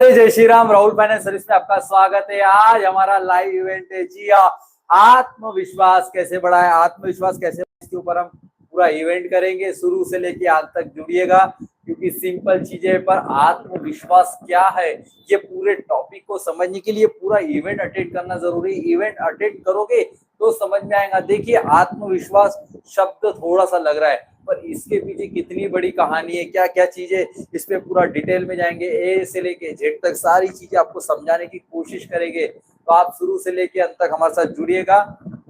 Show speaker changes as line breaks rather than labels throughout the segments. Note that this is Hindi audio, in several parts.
बोले जय श्री राम। राहुल फाइनेंस सर्विस में आपका स्वागत है। आज हमारा लाइव इवेंट है। जी हाँ, आत्मविश्वास कैसे बढ़ाएं, आत्मविश्वास कैसे, इसके ऊपर हम पूरा इवेंट करेंगे। शुरू से लेके अंत तक जुड़िएगा, क्योंकि सिंपल चीजें पर आत्मविश्वास क्या है ये पूरे टॉपिक को समझने के लिए पूरा इवेंट अटेंड करना जरूरी। इवेंट अटेंड करोगे तो समझ में आएगा। देखिए, आत्मविश्वास शब्द थोड़ा सा लग रहा है, पर इसके पीछे कितनी बड़ी कहानी है, क्या क्या चीजें, इस पे पूरा डिटेल में जाएंगे। ए से लेके जेड तक सारी चीजें आपको समझाने की कोशिश करेंगे। तो आप शुरू से लेके अंत तक हमारे साथ जुड़िएगा।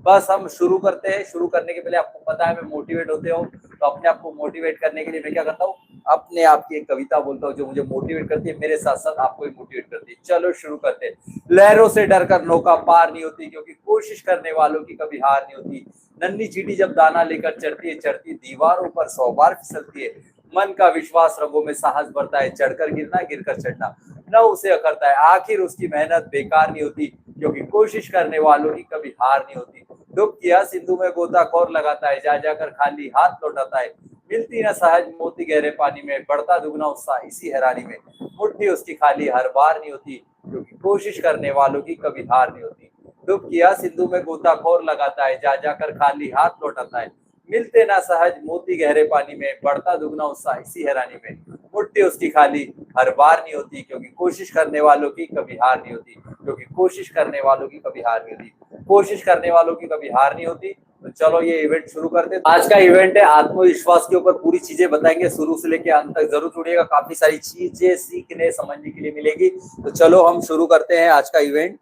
बस हम शुरू करते हैं। शुरू करने के पहले आपको पता है मैं मोटिवेट होते हूँ, तो अपने आप को मोटिवेट करने के लिए मैं क्या करता हूँ, अपने आप की एक कविता बोलता हूँ जो मुझे मोटिवेट करती है, मेरे साथ साथ आपको भी मोटिवेट करती है। चलो शुरू करते हैं। लहरों से डरकर नौका पार नहीं होती, क्योंकि कोशिश करने वालों की कभी हार नहीं होती। नन्ही चींटी जब दाना लेकर चढ़ती है, चढ़ती दीवारों पर 100 बार फिसलती है। मन का विश्वास रगों में साहस भरता है, चढ़कर गिरना गिरकर चढ़ना न उसे अखरता है। आखिर उसकी मेहनत बेकार नहीं होती, क्योंकि कोशिश करने वालों की कभी हार नहीं होती। डूब किया सिंधु में गोताखोर लगाता है, जा जाकर खाली हाथ लौटाता है। मिलती न सहज मोती गहरे पानी में, बढ़ता दुगना उत्साह इसी हैरानी में। मुट्ठी उसकी खाली हर बार नहीं होती, क्योंकि कोशिश करने वालों की कभी हार नहीं होती। डूब किया सिंधु में गोताखोर लगाता है, जा जाकर खाली हाथ लौटाता है। मिलते ना सहज मोती गहरे पानी में, बढ़ता दुगना उत्साह इसी हैरानी में। मुट्ठी उसकी खाली हर बार नहीं होती, क्योंकि कोशिश करने वालों की कभी हार नहीं होती, क्योंकि कोशिश करने वालों की कभी हार नहीं होती, कोशिश करने वालों की कभी हार नहीं होती। तो चलो ये इवेंट शुरू करते हैं। आज का इवेंट है आत्मविश्वास के ऊपर, पूरी चीजें बताएंगे। शुरू से लेके अंत तक जरूर जुड़िएगा, काफी सारी चीजें सीखने समझने के लिए मिलेगी। तो चलो हम शुरू करते हैं आज का इवेंट।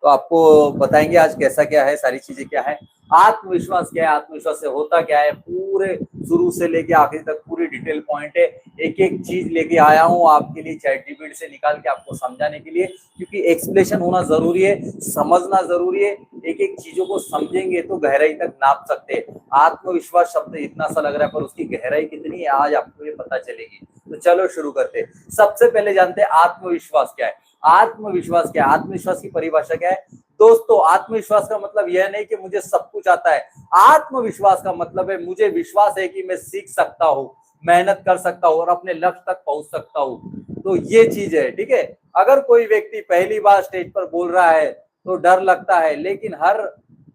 तो आपको बताएंगे आज कैसा क्या है, सारी चीजें क्या है, आत्मविश्वास क्या है, आत्मविश्वास से होता क्या है, पूरे शुरू से लेके आखिर तक पूरी डिटेल पॉइंट है। एक एक चीज लेके आया हूँ आपके लिए चैट जीपीटी से निकाल के आपको समझाने के लिए, क्योंकि एक्सप्लेनेशन होना जरूरी है, समझना जरूरी है। एक एक चीजों को समझेंगे तो गहराई तक नाप सकते हैं। आत्मविश्वास शब्द इतना सा लग रहा है, पर उसकी गहराई कितनी है आज आपको ये पता चलेगी। तो चलो शुरू करते हैं। सबसे पहले जानते हैं आत्मविश्वास क्या है। आत्मविश्वास क्या है, आत्मविश्वास की परिभाषा क्या है दोस्तों। आत्मविश्वास का मतलब यह नहीं कि मुझे सब कुछ आता है। आत्मविश्वास का मतलब है मुझे विश्वास है कि मैं सीख सकता हूँ, मेहनत कर सकता हूँ और अपने लक्ष्य तक पहुंच सकता हूँ। तो ये चीज है, ठीक है। अगर कोई व्यक्ति पहली बार स्टेज पर बोल रहा है तो डर लगता है, लेकिन हर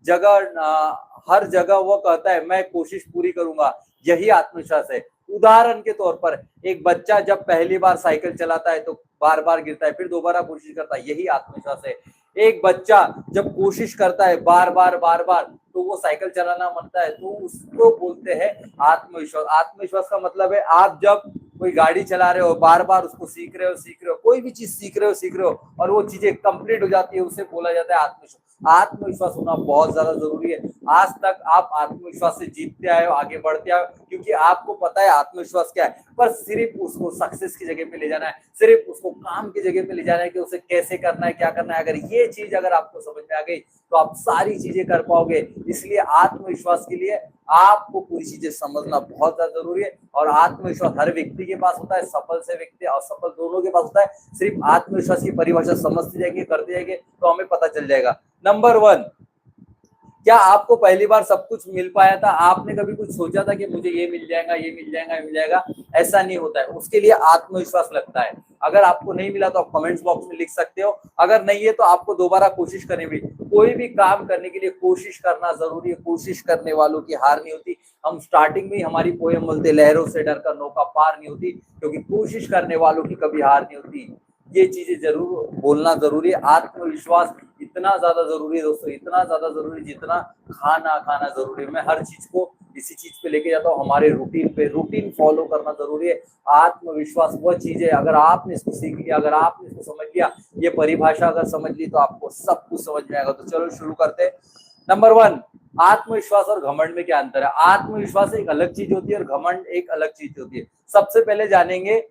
जगह वो कहता है मैं कोशिश पूरी करूंगा, यही आत्मविश्वास है। उदाहरण के तौर पर एक बच्चा जब पहली बार साइकिल चलाता है तो बार बार गिरता है, फिर दोबारा कोशिश करता है, यही आत्मविश्वास है। एक बच्चा जब कोशिश करता है बार बार तो वो साइकिल चलाना बनता है, तो उसको बोलते हैं आत्मविश्वास। आत्मविश्वास का मतलब है आप जब कोई गाड़ी चला रहे हो, बार बार उसको सीख रहे हो, कोई भी चीज सीख रहे हो और वो चीजें कंप्लीट हो जाती है, उसे बोला जाता है आत्मविश्वास। आत्मविश्वास होना बहुत ज्यादा जरूरी है। आज तक आप आत्मविश्वास से जीतते आए हो, आगे बढ़ते आए हो, क्योंकि आपको पता है आत्मविश्वास क्या है। पर सिर्फ उसको सक्सेस की जगह पे ले जाना है, सिर्फ उसको काम की जगह पे ले जाना है कि उसे कैसे करना है, क्या करना है। अगर ये चीज अगर आपको समझ में आ गई तो आप सारी चीजें कर पाओगे। इसलिए आत्मविश्वास के लिए आपको पूरी चीजें समझना बहुत ज्यादा जरूरी है। और आत्मविश्वास हर व्यक्ति के पास होता है, सफल से व्यक्ति और सफल दोनों के पास होता है। सिर्फ आत्मविश्वास की परिभाषा समझते जाएंगे, करते जाएंगे तो हमें पता चल जाएगा। नंबर 1, क्या आपको पहली बार सब कुछ मिल पाया था? आपने कभी कुछ सोचा था कि मुझे ये मिल जाएगा, ये मिल जाएगा, ये मिल जाएगा? ऐसा नहीं होता है। उसके लिए आत्मविश्वास लगता है। अगर आपको नहीं मिला तो आप कमेंट्स बॉक्स में लिख सकते हो, अगर नहीं है तो आपको दोबारा कोशिश करनी भी। कोई भी काम करने के लिए कोशिश करना जरूरी है, कोशिश करने वालों की हार नहीं होती। हम स्टार्टिंग में हमारी पोएम बोलते, लहरों से डरकर नौका पार नहीं होती, क्योंकि कोशिश करने वालों की कभी हार नहीं होती। ये चीजें जरूर बोलना जरूरी है। आत्मविश्वास इतना ज्यादा जरूरी है दोस्तों, इतना ज्यादा जरूरी जितना खाना जरूरी है। मैं हर चीज को इसी चीज पे लेके जाता हूँ, हमारे रूटीन फॉलो करना जरूरी है। आत्मविश्वास वह चीज है, अगर आपने इसको सीख लिया, अगर आपने इसको समझ लिया, ये परिभाषा अगर समझ ली तो आपको सब कुछ समझ में आएगा। तो चलो शुरू करते हैं। नंबर 1, आत्मविश्वास और घमंड में क्या अंतर है? आत्मविश्वास एक अलग चीज होती है और घमंड एक अलग चीज होती है। सबसे पहले जानेंगे,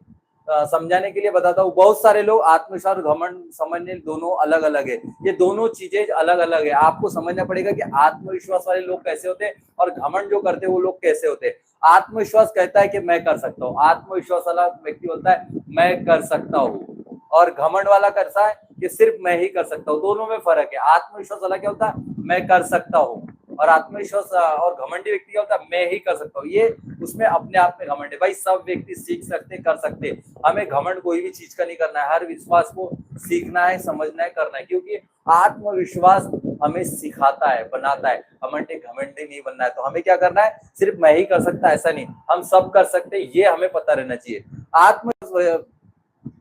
समझाने के लिए बताता हूँ। बहुत सारे लोग आत्मविश्वास और घमंड समझने दोनों अलग अलग है। ये दोनों चीजें अलग अलग है। आपको समझना पड़ेगा कि आत्मविश्वास वाले लोग कैसे होते हैं और घमंड जो करते हैं वो लोग कैसे होते हैं। आत्मविश्वास कहता है कि मैं कर सकता हूँ, आत्मविश्वास वाला व्यक्ति होता है मैं कर सकता हूँ, और घमंड वाला करता है कि सिर्फ मैं ही कर सकता हूँ। दोनों में फर्क है। आत्मविश्वास वाला क्या होता है? मैं कर सकता हूँ, और आत्मविश्वास और घमंडी व्यक्ति क्या होता है, मैं ही कर सकता हूँ, ये उसमें अपने आप में घमंड है। भाई सब व्यक्ति सीख सकते, कर सकते, हमें घमंड कोई भी चीज का नहीं करना है, हर विश्वास को सीखना है, समझना है, करना है, क्योंकि आत्मविश्वास हमें सिखाता है, बनाता है। घमंडी नहीं बनना है, तो हमें क्या करना है, सिर्फ मैं ही कर सकता ऐसा नहीं, हम सब कर सकते, ये हमें पता रहना चाहिए।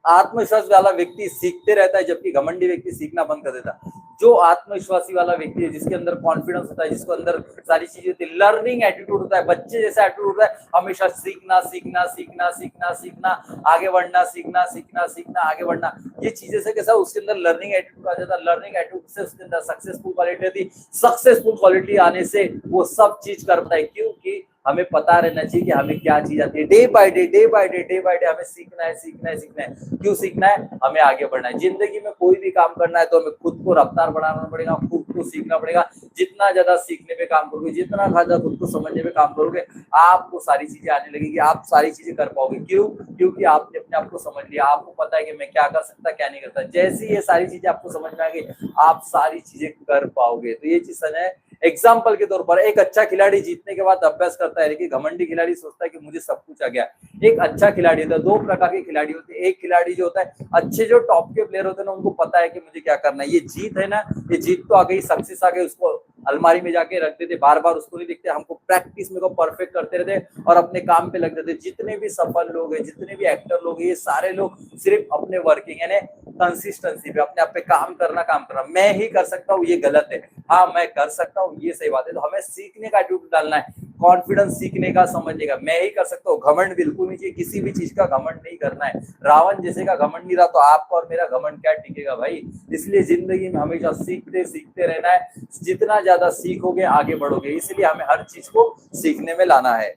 आत्मविश्वास वाला व्यक्ति सीखते रहता है, जबकि घमंडी व्यक्ति सीखना बंद कर देता है। जो आत्मविश्वासी वाला व्यक्ति है, जिसके अंदर कॉन्फिडेंस होता है, जिसके अंदर सारी चीजें होती है, लर्निंग एटीट्यूड होता है, बच्चे जैसा एटीट्यूड होता है, हमेशा सीखना सीखना सीखना सीखना सीखना, आगे बढ़ना, सीखना सीखना सीखना, आगे बढ़ना, ये चीजें से कैसा उसके अंदर लर्निंग एटीट्यूड आ जाता है। लर्निंग एटीट्यूड से उसके अंदर सक्सेसफुल क्वालिटी आती, सक्सेसफुल क्वालिटी आने से वो सब चीज कर पाता है, क्योंकि हमें पता रहना चाहिए कि हमें क्या चीज आती है। Day by day day by day day by day हमें सीखना है सीखना है सीखना है। क्यों सीखना है, हमें आगे बढ़ना है। जिंदगी में कोई भी काम करना है तो हमें खुद को रफ्तार बढ़ाना पड़ेगा, खुद को सीखना पड़ेगा। जितना ज्यादा सीखने पे काम करोगे, जितना ज्यादा खुद को समझने पे काम करोगे, आपको सारी चीजें आने लगेगी, आप सारी चीजें कर पाओगे। क्यों, क्योंकि आपने अपने आप को समझ लिया, आपको पता है कि मैं क्या कर सकता क्या नहीं करता। जैसे ये सारी चीजें आपको समझ में आ गई, आप सारी चीजें कर पाओगे। तो ये चीज है। एग्जाम्पल के तौर पर एक अच्छा खिलाड़ी जीतने के बाद अभ्यास करता है, लेकिन घमंडी खिलाड़ी सोचता है कि मुझे सब कुछ आ गया। एक अच्छा खिलाड़ी होता है, दो प्रकार के खिलाड़ी होते हैं। एक खिलाड़ी जो होता है, अच्छे जो टॉप के प्लेयर होते हैं ना, उनको पता है कि मुझे क्या करना है। ये जीत है ना, ये जीत तो आ गई, सक्सेस आ गई, उसको अलमारी में जाके रख देते, बार बार उसको नहीं दिखते, हमको प्रैक्टिस में को परफेक्ट करते रहते और अपने काम पे लग जाते। जितने भी सफल लोग हैं, जितने भी एक्टर लोग हैं, ये सारे लोग सिर्फ अपने वर्किंग यानी कंसिस्टेंसी पे, अपने आप पे काम करना, मैं ही कर सकता हूँ, ये गलत है, हाँ मैं कर सकता हूँ, ये सही बात है। तो हमें सीखने का एटीट्यूड डालना है, कॉन्फिडेंस सीखने का, समझने का, मैं ही कर सकता हूँ। घमंड बिल्कुल नहीं चाहिए, किसी भी चीज का घमंड नहीं करना है। रावण जैसे का घमंड नहीं रहा तो आपका और मेरा घमंड क्या टिकेगा भाई। इसलिए जिंदगी में हमेशा सीखते सीखते रहना है, जितना ज्यादा सीखोगे आगे बढ़ोगे, इसलिए हमें हर चीज को सीखने में लाना है।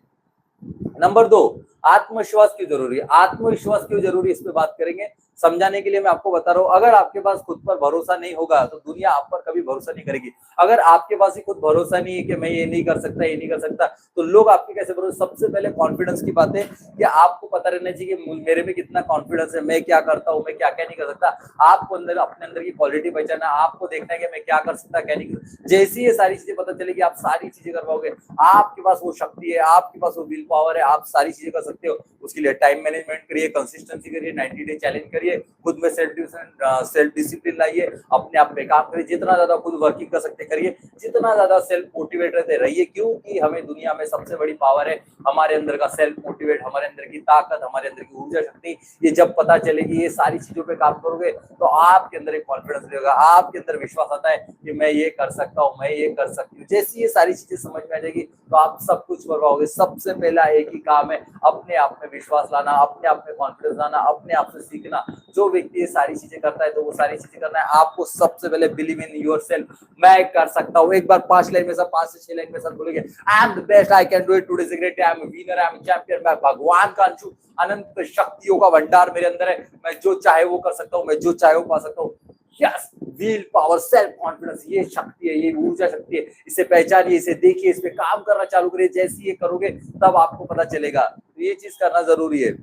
नंबर 2, आत्मविश्वास क्यों जरूरी है। आत्मविश्वास क्यों जरूरी है, इस पे बात करेंगे। समझाने के लिए मैं आपको बता रहा हूँ, अगर आपके पास खुद पर भरोसा नहीं होगा तो दुनिया आप पर कभी भरोसा नहीं करेगी। अगर आपके पास ही खुद भरोसा नहीं है कि मैं ये नहीं कर सकता, ये नहीं कर सकता, तो लोग आपके कैसे भरोसा। सबसे पहले कॉन्फिडेंस की बात है कि आपको पता रहना चाहिए कि मेरे में कितना कॉन्फिडेंस है, मैं क्या करता हूँ, मैं क्या क्या नहीं कर सकता। आपको अंदर अपने अंदर की क्वालिटी पहचाना, आपको देखना है कि मैं क्या कर सकता, क्या नहीं कर। जैसी ये सारी चीजें पता चलेगी, आप सारी चीजें कर पाओगे। आपके पास वो शक्ति है, आपके पास वो विल पावर है, आप सारी चीजें कर सकते हो। उसके लिए टाइम मैनेजमेंट करिए, कंसिस्टेंसी करिए, 90 डे चैलेंज करिए, खुद में सेल्फ डिसिप्लिन लाइए, अपने आप पे काम करिए। जितना ज्यादा खुद वर्किंग कर सकते करिए, जितना ज्यादा सेल्फ मोटिवेट रहते रहिए, क्योंकि हमें दुनिया में सबसे बड़ी पावर है हमारे अंदर का सेल्फ मोटिवेट, हमारे अंदर की ताकत, हमारे अंदर की ऊर्जा शक्ति। ये जब पता चलेगी, ये सारी चीजों पे काम करोगे तो आपके अंदर एक कॉन्फिडेंस रहेगा, आपके अंदर विश्वास आता है कि मैं ये कर सकता हूँ, मैं ये कर सकती हूँ। जैसी ये सारी चीजें समझ में आ जाएगी तो आप सब कुछ कर पाओगे। सबसे पहला एक ही काम है, अपने आप में विश्वास लाना, अपने आप में कॉन्फिडेंस लाना, अपने आप से सीखना। जो व्यक्ति ये सारी चीजें करता है तो वो सारी चीजें करना है। आपको सबसे पहले बिलीव इन योरसेल्फ, मैं कर सकता हूँ। एक बार 5 लाइन में सब 5 से 6 लाइन में सब बोलेंगे, I am the best, I can do it, today is a great day, I am a winner, I am a champion, मैं भगवान का अंश हूं, अनंत शक्तियों का भंडार मेरे अंदर है, मैं जो चाहे वो कर सकता हूँ, मैं जो चाहे वो पा सकता हूँ। Yes, will power, self confidence, ये शक्ति है, ये ऊर्जा शक्ति है। इसे पहचानिए, इसे देखिए, इस पे काम करना चालू करिए। जैसे ये करोगे तब आपको पता चलेगा। तो ये चीज करना जरूरी है।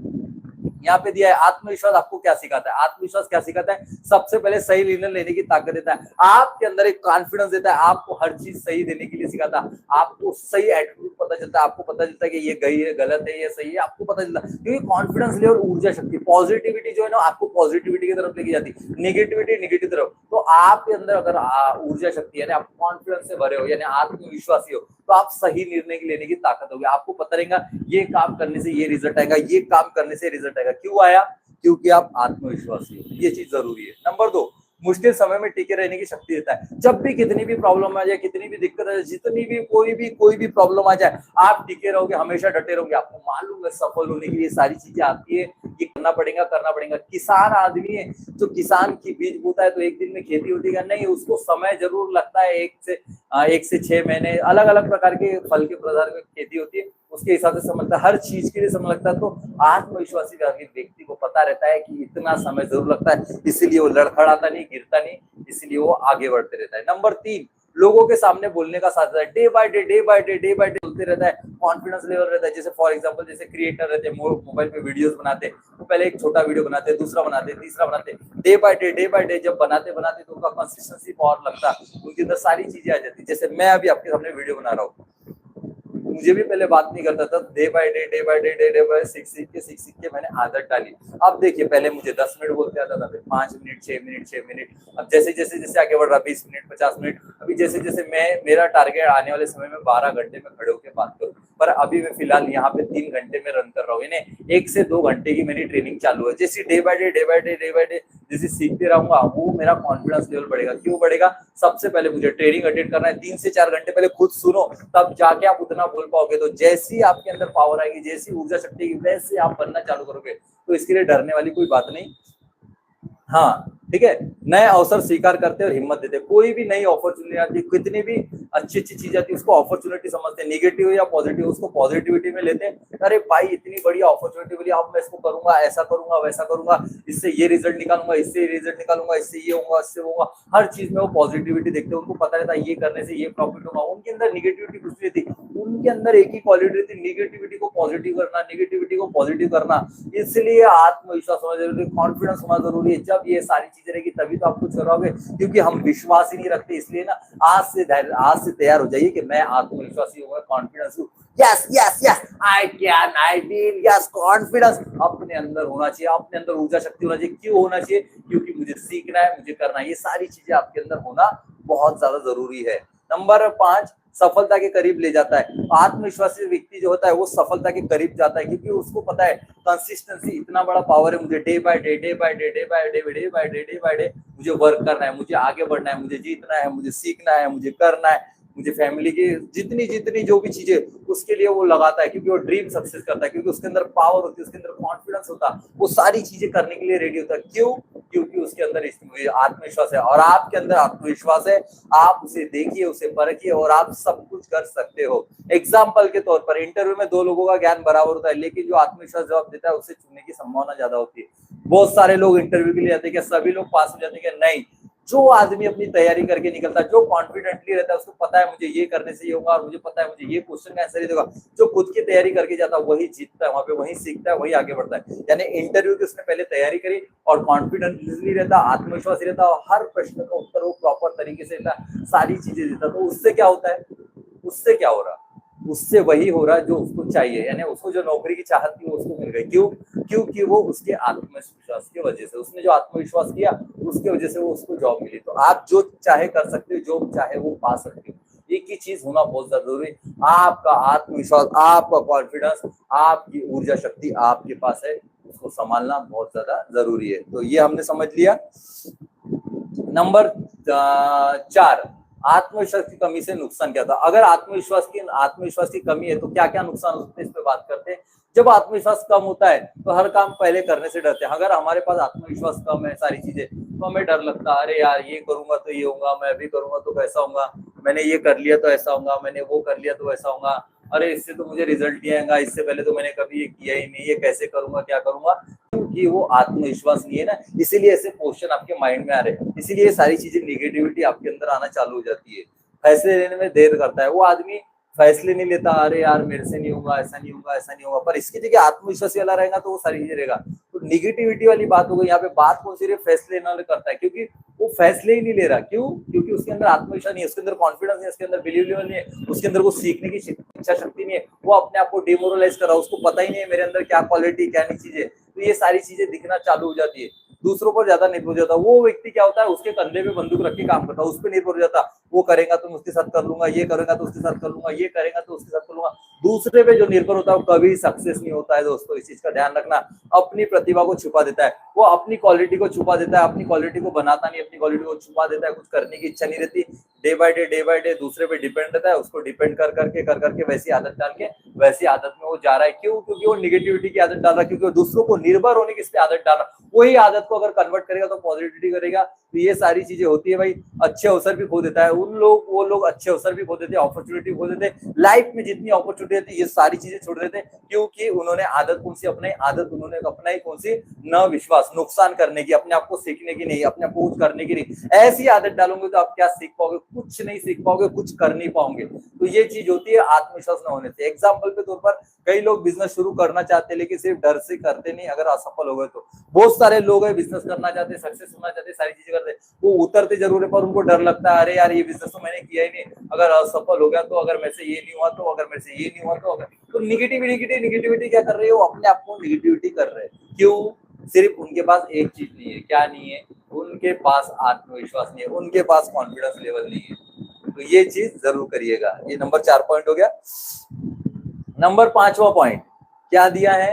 यहाँ पे दिया है आत्मविश्वास आपको क्या सिखाता है। आत्मविश्वास क्या सिखाता है, सबसे पहले सही निर्णय लेने की ताकत देता है, आपके अंदर एक कॉन्फिडेंस देता है, आपको हर चीज सही देने के लिए सिखाता है, आपको सही एटीट्यूड पता चलता है, आपको पता चलता है कि ये गई है, गलत है, ये सही है, आपको पता चलता है। क्योंकि कॉन्फिडेंस लेवल, ऊर्जा शक्ति, पॉजिटिविटी जो है ना, आपको पॉजिटिविटी की तरफ लेके जाती है, निगेटिविटी निगेटिव तरफ। तो आपके अंदर अगर ऊर्जा शक्ति यानी आप कॉन्फिडेंस से भरे हो, यानी आत्मविश्वासी हो, तो आप सही निर्णय लेने की ताकत होगी। आपको पता रहेगा ये काम करने से ये रिजल्ट आएगा, ये काम करने से रिजल्ट आएगा। क्यों आया, क्योंकि आप आत्मविश्वासी हो। ये चीज जरूरी है। नंबर 2, मुश्किल समय में टिके रहने की शक्ति देता है। जब भी कितनी भी प्रॉब्लम आ जाए, कितनी भी दिक्कत आ जाए, जितनी भी कोई भी प्रॉब्लम आ जाए, आप टिके रहोगे, हमेशा डटे रहोगे। आपको मालूम है सफल होने के लिए सारी चीजें आती है, ये करना पड़ेगा। किसान आदमी है, जो किसान की बीज बोता है तो एक दिन में खेती होती है नहीं, उसको समय जरूर लगता है, 1 से 6 महीने, अलग अलग प्रकार के फल के प्रकार की खेती होती है, उसके हिसाब से समय लगता है, हर चीज के लिए समय लगता है। तो आत्मविश्वासी व्यक्ति को पता रहता है कि इतना समय जरूर लगता है, इसीलिए वो लड़खड़ाता नहीं, गिरता नहीं, इसलिए वो आगे बढ़ते रहता है। नंबर 3, लोगों के सामने बोलने का साथ है, डे बाय डे बोलते रहता है, कॉन्फिडेंस लेवल रहता है। जैसे फॉर एग्जांपल जैसे क्रिएटर रहते हैं, मोबाइल पे वीडियोस बनाते हैं, तो पहले एक छोटा वीडियो बनाते हैं, दूसरा बनाते हैं, तीसरा बनाते हैं, डे बाय डे जब बनाते बनाते तो उनका कंसिस्टेंसी पावर लगता है, उनके अंदर सारी चीजें आ जाती है। जैसे मैं अभी आपके सामने वीडियो बना रहा हूँ, मुझे भी पहले बात नहीं करता था, डे बाय डे सीख के मैंने आदत डाली। अब देखिए, पहले मुझे 10 मिनट बोलते आता था, फिर 5 मिनट, 6 मिनट, अब जैसे जैसे जैसे आगे बढ़ रहा, 20 मिनट, 50 मिनट, अभी जैसे जैसे मेरा टारगेट आने वाले समय में 12 घंटे में खड़े होकर बात करूँ, पर अभी मैं फिलहाल यहाँ पे 3 घंटे में रन कर रहा हूँ, यानी 1 से 2 घंटे की मेरी ट्रेनिंग चालू है। जैसे डे बाय डे जैसे सीखते रहूंगा, वो मेरा कॉन्फिडेंस लेवल बढ़ेगा। क्यों बढ़ेगा? सबसे पहले मुझे ट्रेनिंग अटेंड करना है, 3 से 4 घंटे पहले खुद सुनो, तब जाके आप उतना बोल पाओगे। तो जैसी आपके अंदर पावर आएगी, जैसी ऊर्जा शक्ति आएगी, वैसे आप बनना चालू करोगे। तो इसके लिए डरने वाली कोई बात नहीं। हाँ, ठीक है, नए अवसर स्वीकार करते और हिम्मत देते। कोई भी नई अपॉर्चुनिटी आती है, कितनी भी अच्छी चीज आती है, उसको अपॉर्चुनिटी समझते हैं, निगेटिव या पॉजिटिव, उसको पॉजिटिविटी में लेते हैं। अरे भाई, इतनी बढ़िया अपॉर्चुनिटी मिली, अब मैं इसको करूंगा, ऐसा करूंगा, वैसा करूंगा, इससे ये रिजल्ट निकालूंगा, इससे ये रिजल्ट निकालूंगा, इससे ये होगा, इससे होगा। हर चीज में वो पॉजिटिविटी देखते हैं, उनको पता रहता है ये करने से ये प्रॉफिट होगा। उनके अंदर निगेटिविटी कुछ नहीं थी, उनके अंदर एक ही क्वालिटी थी, निगेटिविटी को पॉजिटिव करना, निगेटिविटी को पॉजिटिव करना। इसलिए आत्मविश्वास होना जरूरी है, कॉन्फिडेंस होना जरूरी है। जब ये सारी चीजें रहेगी तभी तो आप कुछ करोगे, क्योंकि हम विश्वास ही नहीं रखते। इसलिए ना, आज से तैयार हो जाइए कि मैं आत्मविश्वासी हूँ, कॉन्फिडेंस हूँ। Yes yes yes, I can, I will, yes, confidence अपने अंदर होना चाहिए, अपने अंदर ऊर्जा शक्ति होना चाहिए। क्यों होना चाहिए? क्योंकि मुझे सीखना है, मुझे करना है। ये सारी चीजें आपके अंदर होना बहुत ज्यादा जरूरी है। नंबर 5, सफलता के करीब ले जाता है। आत्मविश्वासी व्यक्ति जो होता है वो सफलता के करीब जाता है, क्योंकि उसको पता है कंसिस्टेंसी इतना बड़ा पावर है। मुझे डे बाय डे मुझे वर्क करना है, मुझे आगे बढ़ना है, मुझे जीतना है, मुझे सीखना है, मुझे करना है, मुझे फैमिली की जितनी जितनी जो भी चीजें, उसके लिए वो लगाता है, क्योंकि वो ड्रीम सक्सेस करता है, क्योंकि उसके अंदर पावर होती है, उसके अंदर कॉन्फिडेंस होता है, वो सारी चीजें करने के लिए रेडी होता है। क्यों? क्योंकि उसके अंदर आत्मविश्वास है। और आपके अंदर आत्मविश्वास है, आप उसे देखिए, उसे परखिए, और आप सब कुछ कर सकते हो। एग्जाम्पल के तौर पर, इंटरव्यू में 2 लोगों का ज्ञान बराबर होता है, लेकिन जो आत्मविश्वास जवाब देता है उसे चुनने की संभावना ज्यादा होती है। बहुत सारे लोग इंटरव्यू के लिए आते हैं, क्या सभी लोग पास हो जाते हैं? क्या नहीं। जो आदमी अपनी तैयारी करके निकलता है, जो कॉन्फिडेंटली रहता है, उसको पता है मुझे ये करने से ये होगा, और मुझे पता है मुझे ये क्वेश्चन का आंसर ही देगा, जो खुद की तैयारी करके जाता है वही जीतता है, वहां पे वही सीखता है, वही आगे बढ़ता है। यानी इंटरव्यू की उसने पहले तैयारी करी और कॉन्फिडेंटली रहता, आत्मविश्वासी रहता, और हर प्रश्न का उत्तर वो प्रॉपर तरीके से देता, सारी चीजें देता। तो उससे क्या होता है? उससे क्या हो रहा? उससे वही हो रहा है जो उसको चाहिए, यानी उसको जो नौकरी की चाहत थी वो उसको मिल गई। क्यों? क्योंकि वो उसके आत्मविश्वास की वजह से, उसने जो आत्मविश्वास किया उसके वजह से वो उसको जॉब मिली। तो आप जो चाहे कर सकते हो, जो चाहे वो पा सकते हो। एक ही चीज होना बहुत जरूरी है, आपका आत्मविश्वास, आपका कॉन्फिडेंस, आपकी ऊर्जा शक्ति आपके पास है, उसको संभालना बहुत ज्यादा जरूरी है। तो ये हमने समझ लिया। नंबर 4, आत्मविश्वास की कमी से नुकसान क्या था? अगर आत्मविश्वास की कमी है तो क्या क्या नुकसान हो सकते हैं, इस पे बात करते हैं। जब आत्मविश्वास कम होता है तो हर काम पहले करने से डरते हैं। अगर हमारे पास आत्मविश्वास कम है, सारी चीजें, तो हमें डर लगता है, अरे यार ये करूंगा तो ये होगा, मैं भी करूंगा तो कैसा होगा, मैंने ये कर लिया तो ऐसा होगा, मैंने वो कर लिया तो ऐसा होगा, अरे इससे तो मुझे रिजल्ट नहीं आएगा, इससे पहले तो मैंने कभी ये किया ही नहीं, ये कैसे करूंगा, क्या करूंगा? क्योंकि वो आत्मविश्वास नहीं है ना, इसीलिए ऐसे क्वेश्चन आपके माइंड में आ रहे हैं, इसीलिए ये सारी चीजें निगेटिविटी आपके अंदर आना चालू हो जाती है। फैसले लेने में देर करता है वो आदमी, फैसले नहीं लेता, अरे यार मेरे से नहीं होगा, ऐसा नहीं होगा, ऐसा नहीं होगा। पर इसकी जगह आत्मविश्वास वाला रहेगा तो वो सारी चीजें रहेगा। तो निगेटिविटी वाली बात हो गई यहाँ पे। बात कौन सी? फैसले लेना करता है, क्योंकि वो फैसले ही नहीं ले रहा। क्यों? क्योंकि उसके अंदर आत्मविश्वास नहीं है, उसके अंदर कॉन्फिडेंस नहीं है, उसके अंदर बिलीव लेवल नहीं है, उसके अंदर वो सीखने की इच्छा शक्ति नहीं है, वो अपने आप को डिमोरलाइज कर रहा है, उसको पता ही नहीं है मेरे अंदर क्या क्वालिटी, क्या नहीं चीजें। तो ये सारी चीजें दिखना चालू हो जाती है। दूसरों पर ज्यादा निर्भर हो जाता है वो व्यक्ति। क्या होता है? उसके कंधे पे बंदूक रख के काम करता है, उस पर निर्भर हो जाता, वो करेगा तो मैं उसके साथ कर लूंगा, ये करेगा तो उसके साथ कर लूंगा, ये करेगा तो उसके साथ कर लूंगा। दूसरे पे जो निर्भर होता है वो कभी सक्सेस नहीं होता है दोस्तों, इस चीज का ध्यान रखना। अपनी प्रतिभा को छुपा देता है, वो अपनी क्वालिटी को छुपा देता है, अपनी क्वालिटी को बनाता नहीं, अपनी क्वालिटी को छुपा देता है, कुछ करने की इच्छा नहीं रहती। डे बाय डे दूसरे पे डिपेंड रहता है, उसको डिपेंड कर करके वैसी आदत डाल के वैसी आदत में वो जा रहा है। क्यों? क्योंकि वो निगेटिविटी की आदत डाल रहा है, क्योंकि वो दूसरों को निर्भर होने की इस पे आदत डाल रहा है। वही आदत को अगर कन्वर्ट करेगा तो पॉजिटिविटी करेगा, तो ये सारी चीजें होती है भाई। अच्छे अवसर भी खो देता है वो लोग अच्छे अवसर भी खो देते हैं, अपॉर्चुनिटी खो देते हैं। लाइफ में जितनी अपॉर्चुनिटी होती है ये सारी चीजें छोड़ देते हैं, क्योंकि उन्होंने आदत कौन सी अपनाई? आदत उन्होंने अपनाई कौन सी? न विश्वास, नुकसान करने की, अपने आप को सीखने की नहीं, अपने आप को कुछ करने की नहीं। ऐसी आदत डालोगे तो आप क्या सीख पाओगे? कुछ नहीं सीख पाओगे, कुछ कर नहीं पाओगे। तो ये चीज होती है आत्मविश्वास न होने से। एग्जाम्पल के तौर पर कई लोग बिजनेस शुरू करना चाहते हैं लेकिन सिर्फ डर से करते नहीं, अगर असफल हो गए तो। बहुत सारे लोग है बिजनेस करना चाहते, सक्सेस होना चाहते, सारी चीजें करते, वो उतरते जरूर है पर उनको डर लगता है, अरे यार ये बिजनेस तो मैंने किया ही नहीं, अगर असफल हो गया तो, अगर मेरे से ये नहीं हुआ तो, अगर मेरे से ये नहीं हुआ तो। अगर तो निगेटिविटी क्या कर रहे हो, अपने आप को निगेटिविटी कर रहे हैं। क्यों? सिर्फ उनके पास एक चीज नहीं है, क्या नहीं है? उनके पास आत्मविश्वास नहीं है, उनके पास कॉन्फिडेंस लेवल नहीं है। तो ये चीज जरूर करिएगा। ये नंबर 4 पॉइंट हो गया। नंबर 5वां पॉइंट क्या दिया है?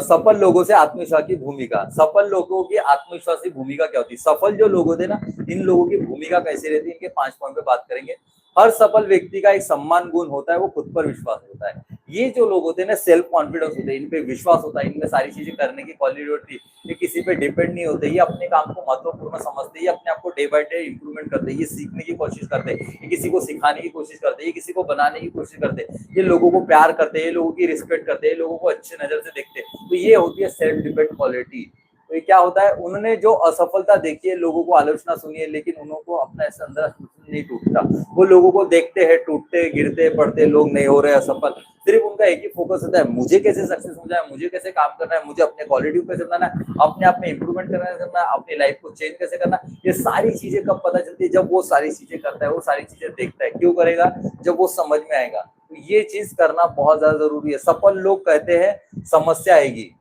सफल लोगों से आत्मविश्वास की भूमिका। सफल लोगों की आत्मविश्वास की भूमिका क्या होती है? सफल जो लोग होते हैं ना, इन लोगों की भूमिका कैसी रहती है, इनके 5 पॉइंट पे बात करेंगे। हर सफल व्यक्ति का एक सम्मान गुण होता है, वो खुद पर विश्वास होता है। ये जो लोग होते हैं ना, सेल्फ कॉन्फिडेंस होते हैं, इन पे विश्वास होता है, इनमें सारी चीजें करने की क्वालिटी होती है, ये किसी पे डिपेंड नहीं होते, ये अपने काम को महत्वपूर्ण समझते हैं, ये अपने आप को डे बाय डे इंप्रूवमेंट करते हैं, ये सीखने की कोशिश करते हैं, ये किसी को सिखाने की कोशिश करते हैं, ये किसी को बनाने की कोशिश करते हैं, ये लोगों को प्यार करते हैं, ये लोगों की रिस्पेक्ट करते हैं, लोगों को अच्छे नजर से देखते हैं। तो ये होती है सेल्फ डिपेंड क्वालिटी। तो ये क्या होता है? उन्होंने जो असफलता देखी है, लोगों को आलोचना सुनी है, लेकिन उनको अपना ऐसे अंदर नहीं टूटता। वो लोगों को देखते हैं टूटते गिरते पड़ते, लोग नहीं हो रहे असफल, सिर्फ उनका एक ही फोकस होता है, मुझे कैसे सक्सेस हो जाए, मुझे कैसे काम करना है, मुझे अपने क्वालिटी को कैसे बनाना है, अपने आप में इंप्रूवमेंट करना है, अपनी लाइफ को चेंज कैसे करना है। ये सारी चीजें कब पता चलती है? जब वो सारी चीजें करता है, वो सारी चीजें देखता है। क्यों करेगा? जब वो समझ में आएगा। तो ये चीज करना बहुत ज्यादा जरूरी है। सफल लोग कहते हैं समस्या आएगी,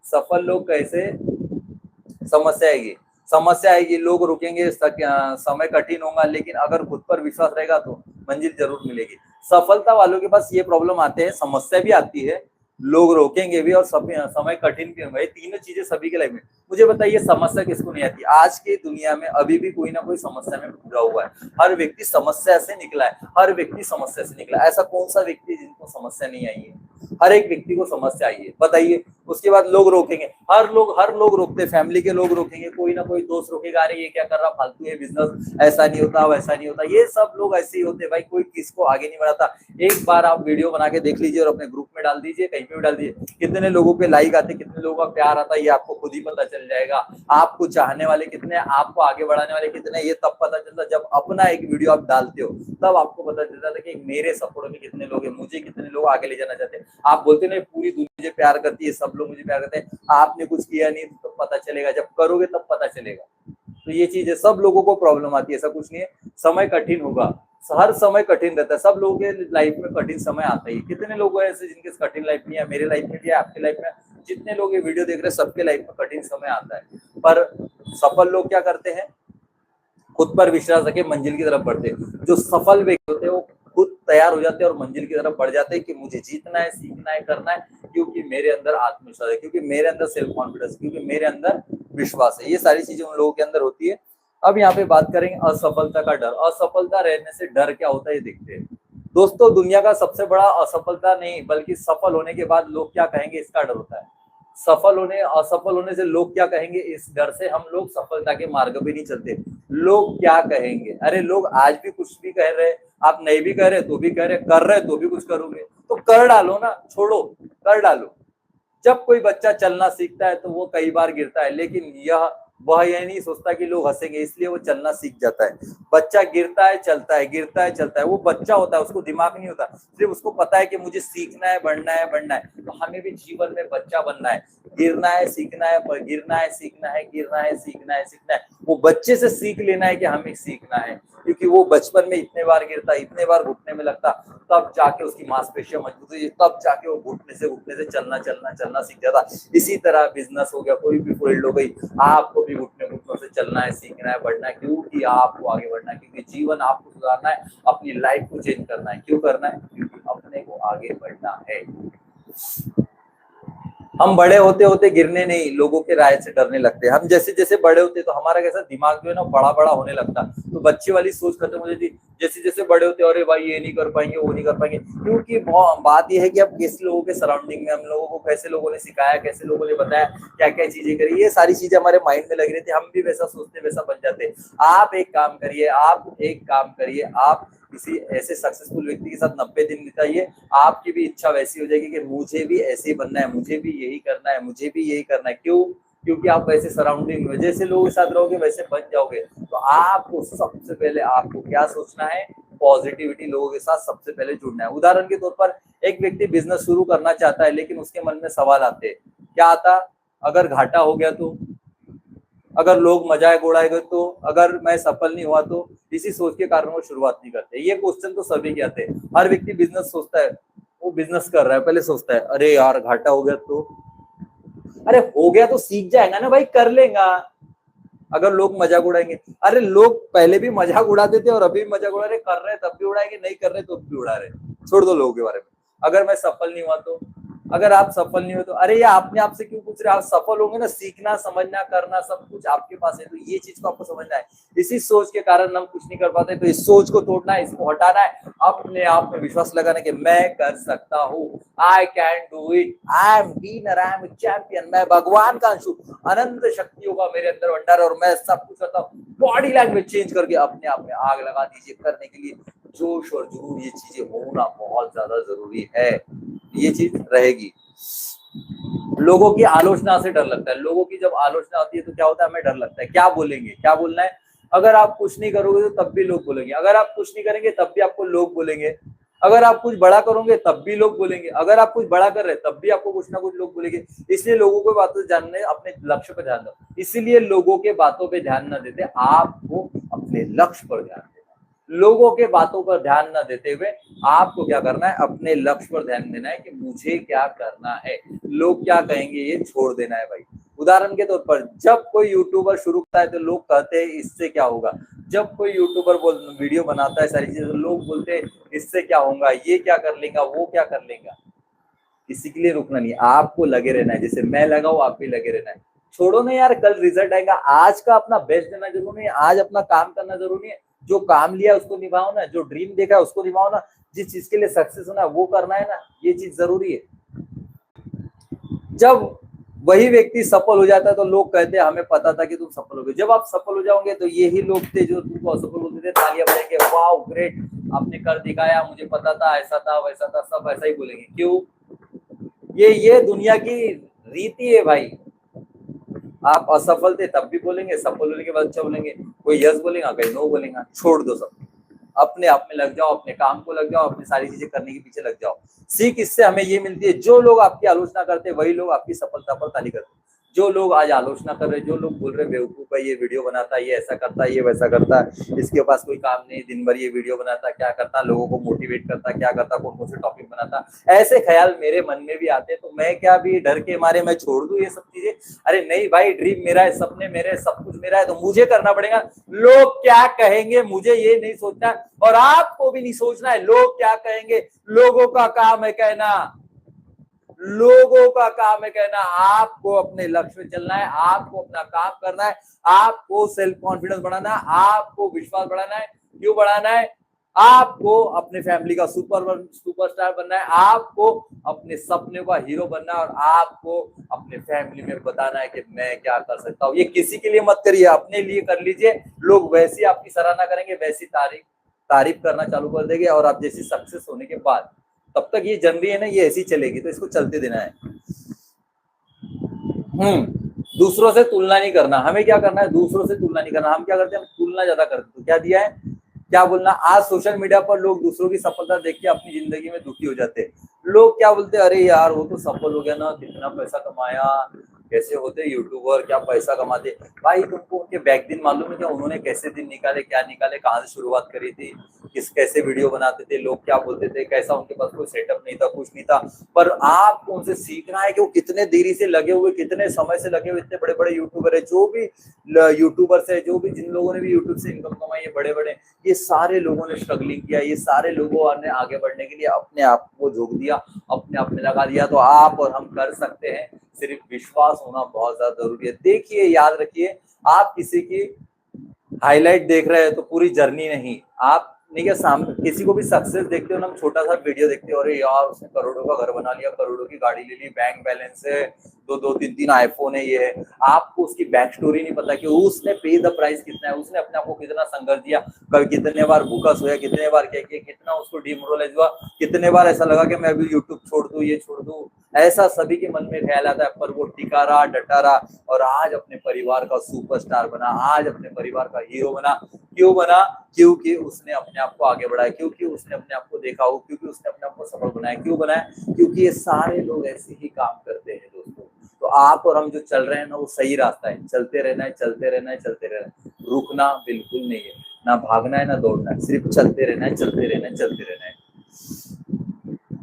सफल लोग कैसे? समस्या आएगी, लोग रुकेंगे, समय कठिन होगा, लेकिन अगर खुद पर विश्वास रहेगा तो मंजिल जरूर मिलेगी। सफलता वालों के पास ये प्रॉब्लम आते हैं, समस्या भी आती है, लोग रोकेंगे भी, और समय कठिन भी होगा। ये तीनों चीजें सभी के लाइफ में। मुझे बताइए समस्या किसको नहीं आती? आज की दुनिया में अभी भी कोई ना कोई समस्या में पूरा हुआ है। हर व्यक्ति समस्या से निकला है, हर व्यक्ति समस्या से निकला है। ऐसा कौन सा व्यक्ति जिनको समस्या नहीं आई है? हर एक व्यक्ति को समस्या आई है, बताइए। उसके बाद लोग रोकेंगे, हर लोग रोकते, फैमिली के लोग रोकेंगे, कोई ना कोई दोस्त रोकेगा, अरे ये क्या कर रहा, फालतू है बिजनेस, ऐसा नहीं होता, वैसा नहीं होता। ये सब लोग ऐसे ही होते भाई, कोई किसको आगे नहीं बढ़ाता। एक बार आप वीडियो बना के देख लीजिए और अपने ग्रुप में डाल दीजिए, कहीं पे भी डाल दीजिए, कितने लोगों पे लाइक आते, कितने लोगों का प्यार आता है, ये आपको खुद ही पता चल जाएगा। आपको चाहने वाले कितने, आपको आगे बढ़ाने वाले कितने, ये तब पता चलता जब अपना एक वीडियो आप डालते हो, तब आपको पता चलता था कि मेरे सपोर्ट में कितने लोग हैं, मुझे कितने लोग आगे ले जाना चाहते हैं। आप बोलते नहीं पूरी दुनिया मुझे प्यार करती है, सब लोग मुझे प्यार करते हैं, आपने कुछ किया नहीं तो पता चलेगा, जब करोगे तब पता चलेगा। तो ये चीज है, सब लोगों को प्रॉब्लम आती है, ऐसा कुछ नहीं है। समय कठिन होगा, हर समय कठिन रहता है, सब लोगों के लाइफ में कठिन समय आता है। कितने लोग हैं ऐसे जिनके कठिन लाइफ नहीं है? मेरे लाइफ में भी है, आपके लाइफ में, जितने लोग ये वीडियो देख रहे हैं सबके लाइफ में कठिन समय आता है। पर सफल लोग क्या करते हैं? खुद पर विश्वास रखे, मंजिल की तरफ बढ़ते हैं। जो सफल व्यक्ति होते हैं वो खुद तैयार हो जाते हैं और मंजिल की तरफ बढ़ जाते हैं कि मुझे जीतना है, सीखना है, करना है, क्योंकि मेरे अंदर आत्मविश्वास है, क्योंकि मेरे अंदर सेल्फ कॉन्फिडेंस, क्योंकि मेरे अंदर विश्वास है। ये सारी चीजें उन लोगों के अंदर होती है। अब यहाँ पे बात करेंगे असफलता का डर। असफलता रहने से डर क्या होता है ये देखते हैं। दोस्तों, दुनिया का सबसे बड़ा असफलता नहीं बल्कि सफल होने के बाद लोग क्या कहेंगे इसका डर होता है। असफल होने से लोग क्या कहेंगे, इस डर से हम लोग सफलता के मार्ग पे नहीं चलते। लोग क्या कहेंगे? अरे लोग आज भी कुछ भी कह रहे, आप नहीं भी कह रहे तो भी कह रहे, कर रहे तो भी कुछ करोगे, तो कर डालो ना, छोड़ो, कर डालो। जब कोई बच्चा चलना सीखता है तो वो कई बार गिरता है, लेकिन वह यह नहीं सोचता कि लोग हंसेंगे, इसलिए वो चलना सीख जाता है। बच्चा गिरता है, चलता है, गिरता है, चलता है, वो बच्चा होता है, उसको दिमाग नहीं होता, सिर्फ उसको पता है कि मुझे सीखना है, बढ़ना है, बढ़ना है। तो हमें भी जीवन में बच्चा बनना है, गिरना है, सीखना है, गिरना है, सीखना है, गिरना है, सीखना है, सीखना है। वो बच्चे से सीख लेना है कि हमें सीखना है, क्योंकि वो बचपन में इतने बार गिरता, इतने बार घुटने में लगता, तब जाके उसकी मांसपेशियां मजबूत हुई, तब जाके वो घुटने से चलना सीख जाता। इसी तरह बिजनेस हो गया, कोई भी फील्ड हो गई, आपको भी घुटनों से चलना है, सीखना है, बढ़ना है, क्योंकि आपको आगे बढ़ना है, क्योंकि जीवन आपको सुधारना है, अपनी लाइफ को चेंज करना है। क्यों करना है? क्योंकि अपने को आगे बढ़ना है। हम बड़े होते होते गिरने नहीं, लोगों के राय से डरने लगते हैं। हम जैसे जैसे बड़े होते तो हमारा कैसा दिमाग जो है ना बड़ा बड़ा होने लगता, तो बच्चे वाली सोच खत्म हो जाती। जैसे जैसे बड़े होते, अरे भाई ये नहीं कर पाएंगे, वो नहीं कर पाएंगे, क्योंकि बात यह है कि अब किस लोगों के सराउंडिंग में, हम लोगों को कैसे लोगों ने सिखाया, कैसे लोगों ने बताया, क्या क्या चीजें करी, ये सारी चीजें हमारे माइंड में लग रही थी, हम भी वैसा सोचते वैसा बन जाते। आप एक काम करिए, आप किसी ऐसे सक्सेसफुल व्यक्ति के साथ 90 दिन बिताइए, आपकी भी इच्छा वैसी हो जाएगी कि मुझे भी ऐसे ही बनना है, मुझे भी यही करना है, मुझे भी यही करना है। क्यों? क्योंकि आप वैसे सराउंडिंग में जैसे लोगों के साथ रहोगे वैसे बन जाओगे। तो आपको सबसे पहले आपको क्या सोचना है, पॉजिटिविटी, लोगों के साथ सबसे पहले जुड़ना है। उदाहरण के तौर पर एक व्यक्ति बिजनेस शुरू करना चाहता है लेकिन उसके मन में सवाल आते हैं, क्या आता, अगर घाटा हो गया तो, अगर लोग मजाक उड़ाएंगे तो, अगर मैं सफल नहीं हुआ तो। इसी सोच के कारण वो शुरुआत नहीं करते। ये क्वेश्चन तो सभी के आते हैं। हर व्यक्ति बिजनेस सोचता है, वो बिजनेस कर रहा है पहले सोचता है अरे यार घाटा हो गया तो, अरे हो गया तो सीख जाएगा ना भाई, कर लेगा। अगर लोग मजाक उड़ाएंगे, अरे लोग पहले भी मजाक उड़ाते थे और अभी भी मजाक उड़ा रहे, कर रहे तब भी उड़ाएंगे, नहीं कर रहे तो भी उड़ा रहे, छोड़ दो लोगों के बारे में। अगर मैं सफल नहीं हुआ तो, अगर आप सफल नहीं हो तो, अरे ये आपने आपसे क्यों पूछ रहे, आप सफल होंगे ना, सीखना समझना करना सब कुछ आपके पास है। तो ये चीज को आपको समझना है। इसी सोच के कारण हम कुछ नहीं कर पाते। तो इस सोच को तोड़ना है, इसको हटाना है, अपने आप में विश्वास लगाना कि मैं कर सकता हूँ, I can do it, I am winner, I am champion, मैं भगवान का अंश हूँ, अनंत शक्तियों का मेरे अंदर भंडार है और मैं सब कुछ करता हूँ। बॉडी लैंग्वेज चेंज करके अपने आप में आग लगा दीजिए। करने के लिए जोश और जुनून, ये चीजें होना बहुत ज्यादा जरूरी है। ये चीज रहेगी। लोगों की आलोचना से डर लगता है। लोगों की जब आलोचना होती है तो क्या होता है, हमें डर लगता है क्या बोलेंगे, क्या बोलना है। अगर आप कुछ नहीं करोगे तो तब भी लोग बोलेंगे, अगर आप कुछ नहीं करेंगे तब भी आपको लोग बोलेंगे, अगर आप कुछ बड़ा करोगे तब भी लोग बोलेंगे, अगर आप कुछ बड़ा कर रहे हैं तब भी आपको कुछ ना कुछ लोग बोलेंगे। इसलिए लोगों को बातों से जानने, अपने लक्ष्य पर ध्यान दो। इसीलिए लोगों के बातों पे ध्यान न देते, आपको अपने लक्ष्य पर ध्यान देना है। लोगों के बातों पर ध्यान न देते हुए आपको क्या करना है, अपने लक्ष्य पर ध्यान देना है कि मुझे क्या करना है, लोग क्या कहेंगे ये छोड़ देना है भाई। उदाहरण के तौर पर जब कोई यूट्यूबर शुरू करता है तो लोग कहते हैं इससे क्या होगा। जब कोई यूट्यूबर वीडियो बनाता है सारी चीजें, तो लोग बोलते हैं इससे क्या होगा, ये क्या कर लेगा, वो क्या कर लेगा। किसी के लिए रुकना नहीं, आपको लगे रहना है। जैसे मैं लगा हूं, आप भी लगे रहना है। छोड़ो ना यार, कल रिजल्ट आएगा। आज का अपना बेस्ट देना जरूरी है, आज अपना काम करना जरूरी है। जो काम लिया उसको निभाओ ना, जो ड्रीम देखा उसको निभाओ ना, जिस चीज के लिए सक्सेस होना वो करना है ना, ये चीज जरूरी है। जब वही व्यक्ति सफल हो जाता है तो लोग कहते हैं हमें पता था कि तुम सफल हो गए। जब आप सफल हो जाओगे तो यही लोग थे जो तुमको असफल बोलते थे, तालियां बजाएंगे, वाओ ग्रेट, आपने कर दिखाया, मुझे पता था, ऐसा था वैसा था, सब ऐसा ही बोलेंगे। क्यों? ये दुनिया की रीति है भाई। आप असफल थे तब भी बोलेंगे, सफल होने के बाद अच्छा बोलेंगे, कोई यस बोलेगा, कोई नो बोलेगा। छोड़ दो सब, अपने आप में लग जाओ, अपने काम को लग जाओ, अपनी सारी चीजें करने के पीछे लग जाओ। सीख इससे हमें ये मिलती है, जो लोग आपकी आलोचना करते हैं वही लोग आपकी सफलता पर ताली करते हैं। जो लोग आज आलोचना कर रहे हैं, जो लोग बोल रहे हैं बेवकूफ है, ये वीडियो बनाता है, ये ऐसा करता है, ये वैसा करता है, इसके पास कोई काम नहीं, दिन भर ये वीडियो बनाता, क्या करता, लोगों को मोटिवेट करता, क्या करता, कौन कौन से टॉपिक बनाता, ऐसे ख्याल मेरे मन में भी आते। तो मैं क्या भी डर के मारे मैं छोड़ दूं ये सब चीजें? अरे नहीं भाई, ड्रीम मेरा है, सपने मेरे, सब कुछ मेरा है, तो मुझे करना पड़ेगा। लोग क्या कहेंगे मुझे ये नहीं सोचना है, और आपको भी नहीं सोचना है लोग क्या कहेंगे। लोगों का काम है कहना, लोगों का काम है कहना। आपको अपने लक्ष्य में चलना है, आपको अपना काम करना है, आपको सेल्फ कॉन्फिडेंस बढ़ाना है, आपको विश्वास बढ़ाना है। क्यों बढ़ाना है? आपको अपने फैमिली का सुपरस्टार बनना है, आपको अपने सपने का हीरो बनना है, और आपको अपने फैमिली में बताना है कि मैं क्या कर सकता हूँ। ये किसी के लिए मत करिए, अपने लिए कर लीजिए। लोग वैसी आपकी सराहना करेंगे, वैसी तारीफ करना चालू कर देंगे। और आप जैसी सक्सेस होने के बाद, तब तक ये जर्नी है ना, ये ऐसी चलेगी, तो इसको चलते देना है। दूसरों से तुलना नहीं करना। हमें क्या करना है? दूसरों से तुलना नहीं करना। हम क्या करते हैं? हम तुलना ज्यादा करते हैं। तो क्या दिया है, क्या बोलना, आज सोशल मीडिया पर लोग दूसरों की सफलता देख के अपनी जिंदगी में दुखी हो जाते हैं। लोग क्या बोलते हैं, अरे यार वो तो सफल हो गया ना, कितना पैसा कमाया, कैसे होते यूट्यूबर, क्या पैसा कमाते। भाई तुमको उनके बैक दिन मालूम है क्या? उन्होंने कैसे दिन निकाले, क्या निकाले, कहाँ से शुरुआत करी थी, कैसे वीडियो बनाते थे, लोग क्या बोलते थे, कैसा उनके पास कोई सेटअप नहीं था, कुछ नहीं था। पर आपको उनसे सीखना है कि वो कितने देरी से लगे हुए, कितने समय से लगे हुए। इतने बड़े बड़े यूट्यूबर है, जो भी यूट्यूबर्स है, जो भी जिन लोगों ने भी यूट्यूब से इनकम कमाई है, बड़े बड़े, ये सारे लोगों ने स्ट्रगलिंग किया। ये सारे लोगों ने आगे बढ़ने के लिए अपने आप को झोंक दिया, अपने आप में लगा दिया। तो आप और हम कर सकते हैं, सिर्फ विश्वास होना बहुत ज्यादा जरूरी है। देखिए, याद रखिए, आप किसी की हाईलाइट देख रहे हैं तो पूरी जर्नी नहीं। आप नहीं क्या, सामने किसी को भी सक्सेस देखते हो ना, हम छोटा सा वीडियो देखते हो, अरे यार उसने करोड़ों का घर बना लिया, करोड़ों की गाड़ी ले ली, बैंक बैलेंस है, दो तीन तीन आईफोन है, ये है। आपको उसकी बैक स्टोरी नहीं पता कि उसने पे द प्राइस कितना है, उसने अपने आप को कितना संघर्ष दिया, कल कितने बार भूखा सोया, कितने बार क्या किया, कितना उसको डिमोरलाइज हुआ, कितने बार ऐसा लगा कि मैं अभी यूट्यूब छोड़ दूं, ये छोड़ दूं, ऐसा सभी के मन में ख्याल आता है, पर वो टिका रहा, डटा रहा और आज अपने परिवार का सुपरस्टार बना, आज अपने परिवार का हीरो बना। क्यों बना? क्योंकि उसने अपने आप को आगे बढ़ाया, क्योंकि उसने अपने आप को देखा हो, क्योंकि उसने अपने आप को सफल बनाया। क्यों बनाया? क्योंकि ये सारे लोग ऐसे ही काम करते हैं दोस्तों। तो आप और हम जो चल रहे हैं ना, वो सही रास्ता है, चलते रहना है, चलते रहना है, चलते रहना है, रुकना बिल्कुल नहीं है, ना भागना है ना दौड़ना है, सिर्फ चलते रहना है, चलते रहना है, चलते रहना है।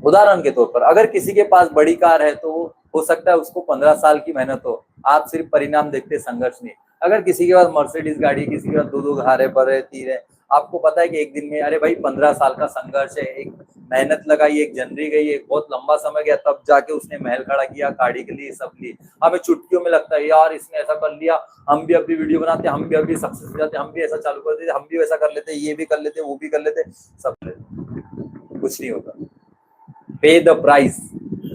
उदाहरण के तौर पर अगर किसी के पास बड़ी कार है तो हो सकता है उसको 15 साल की मेहनत हो, आप सिर्फ परिणाम देखते, संघर्ष नहीं। अगर किसी के पास मर्सिडीज गाड़ी, किसी के पास 2-2 घारे पर है, 3 है, आपको पता है कि एक दिन में, अरे भाई 15 साल का संघर्ष है, एक मेहनत लगाई, एक जनरी गई, एक बहुत लंबा समय गया, तब जाके उसने महल खड़ा किया, गाड़ी के लिए, सब लिए। हमें चुटकियों में लगता है यार इसने ऐसा कर लिया, हम भी अभी वीडियो बनाते, हम भी अभी सक्सेस हो जाते, हम भी ऐसा चालू कर देते, हम भी वैसा कर लेते, ये भी कर लेते, वो भी कर लेते, सब कुछ नहीं होता। पे द प्राइस।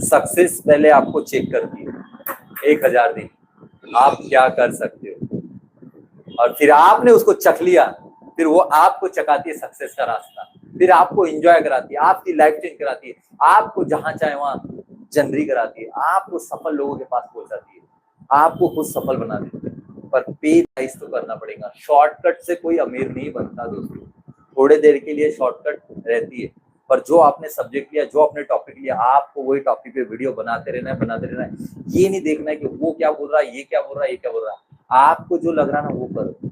सक्सेस पहले आपको चेक करती है 1000 दिन आप क्या कर सकते हो, और फिर आपने उसको चख लिया, फिर वो आपको चखाती है सक्सेस का रास्ता, फिर आपको एंजॉय कराती है, आपकी लाइफ चेंज कराती है, आपको जहां चाहे वहां जनरी कराती है, आपको सफल लोगों के पास पहुंचाती है, आपको खुद सफल बना देती है। पर पे प्राइस तो करना पड़ेगा। शॉर्टकट से कोई अमीर नहीं बनता दोस्तों, थोड़े देर के लिए शॉर्टकट रहती है, पर जो आपने सब्जेक्ट लिया, जो आपने टॉपिक लिया, आपको वही टॉपिक पे वीडियो बनाते रहना है, बनाते रहना है। ये नहीं देखना है कि वो क्या बोल रहा है, ये क्या बोल रहा है, ये क्या बोल रहा है। आपको जो लग रहा है ना वो करो,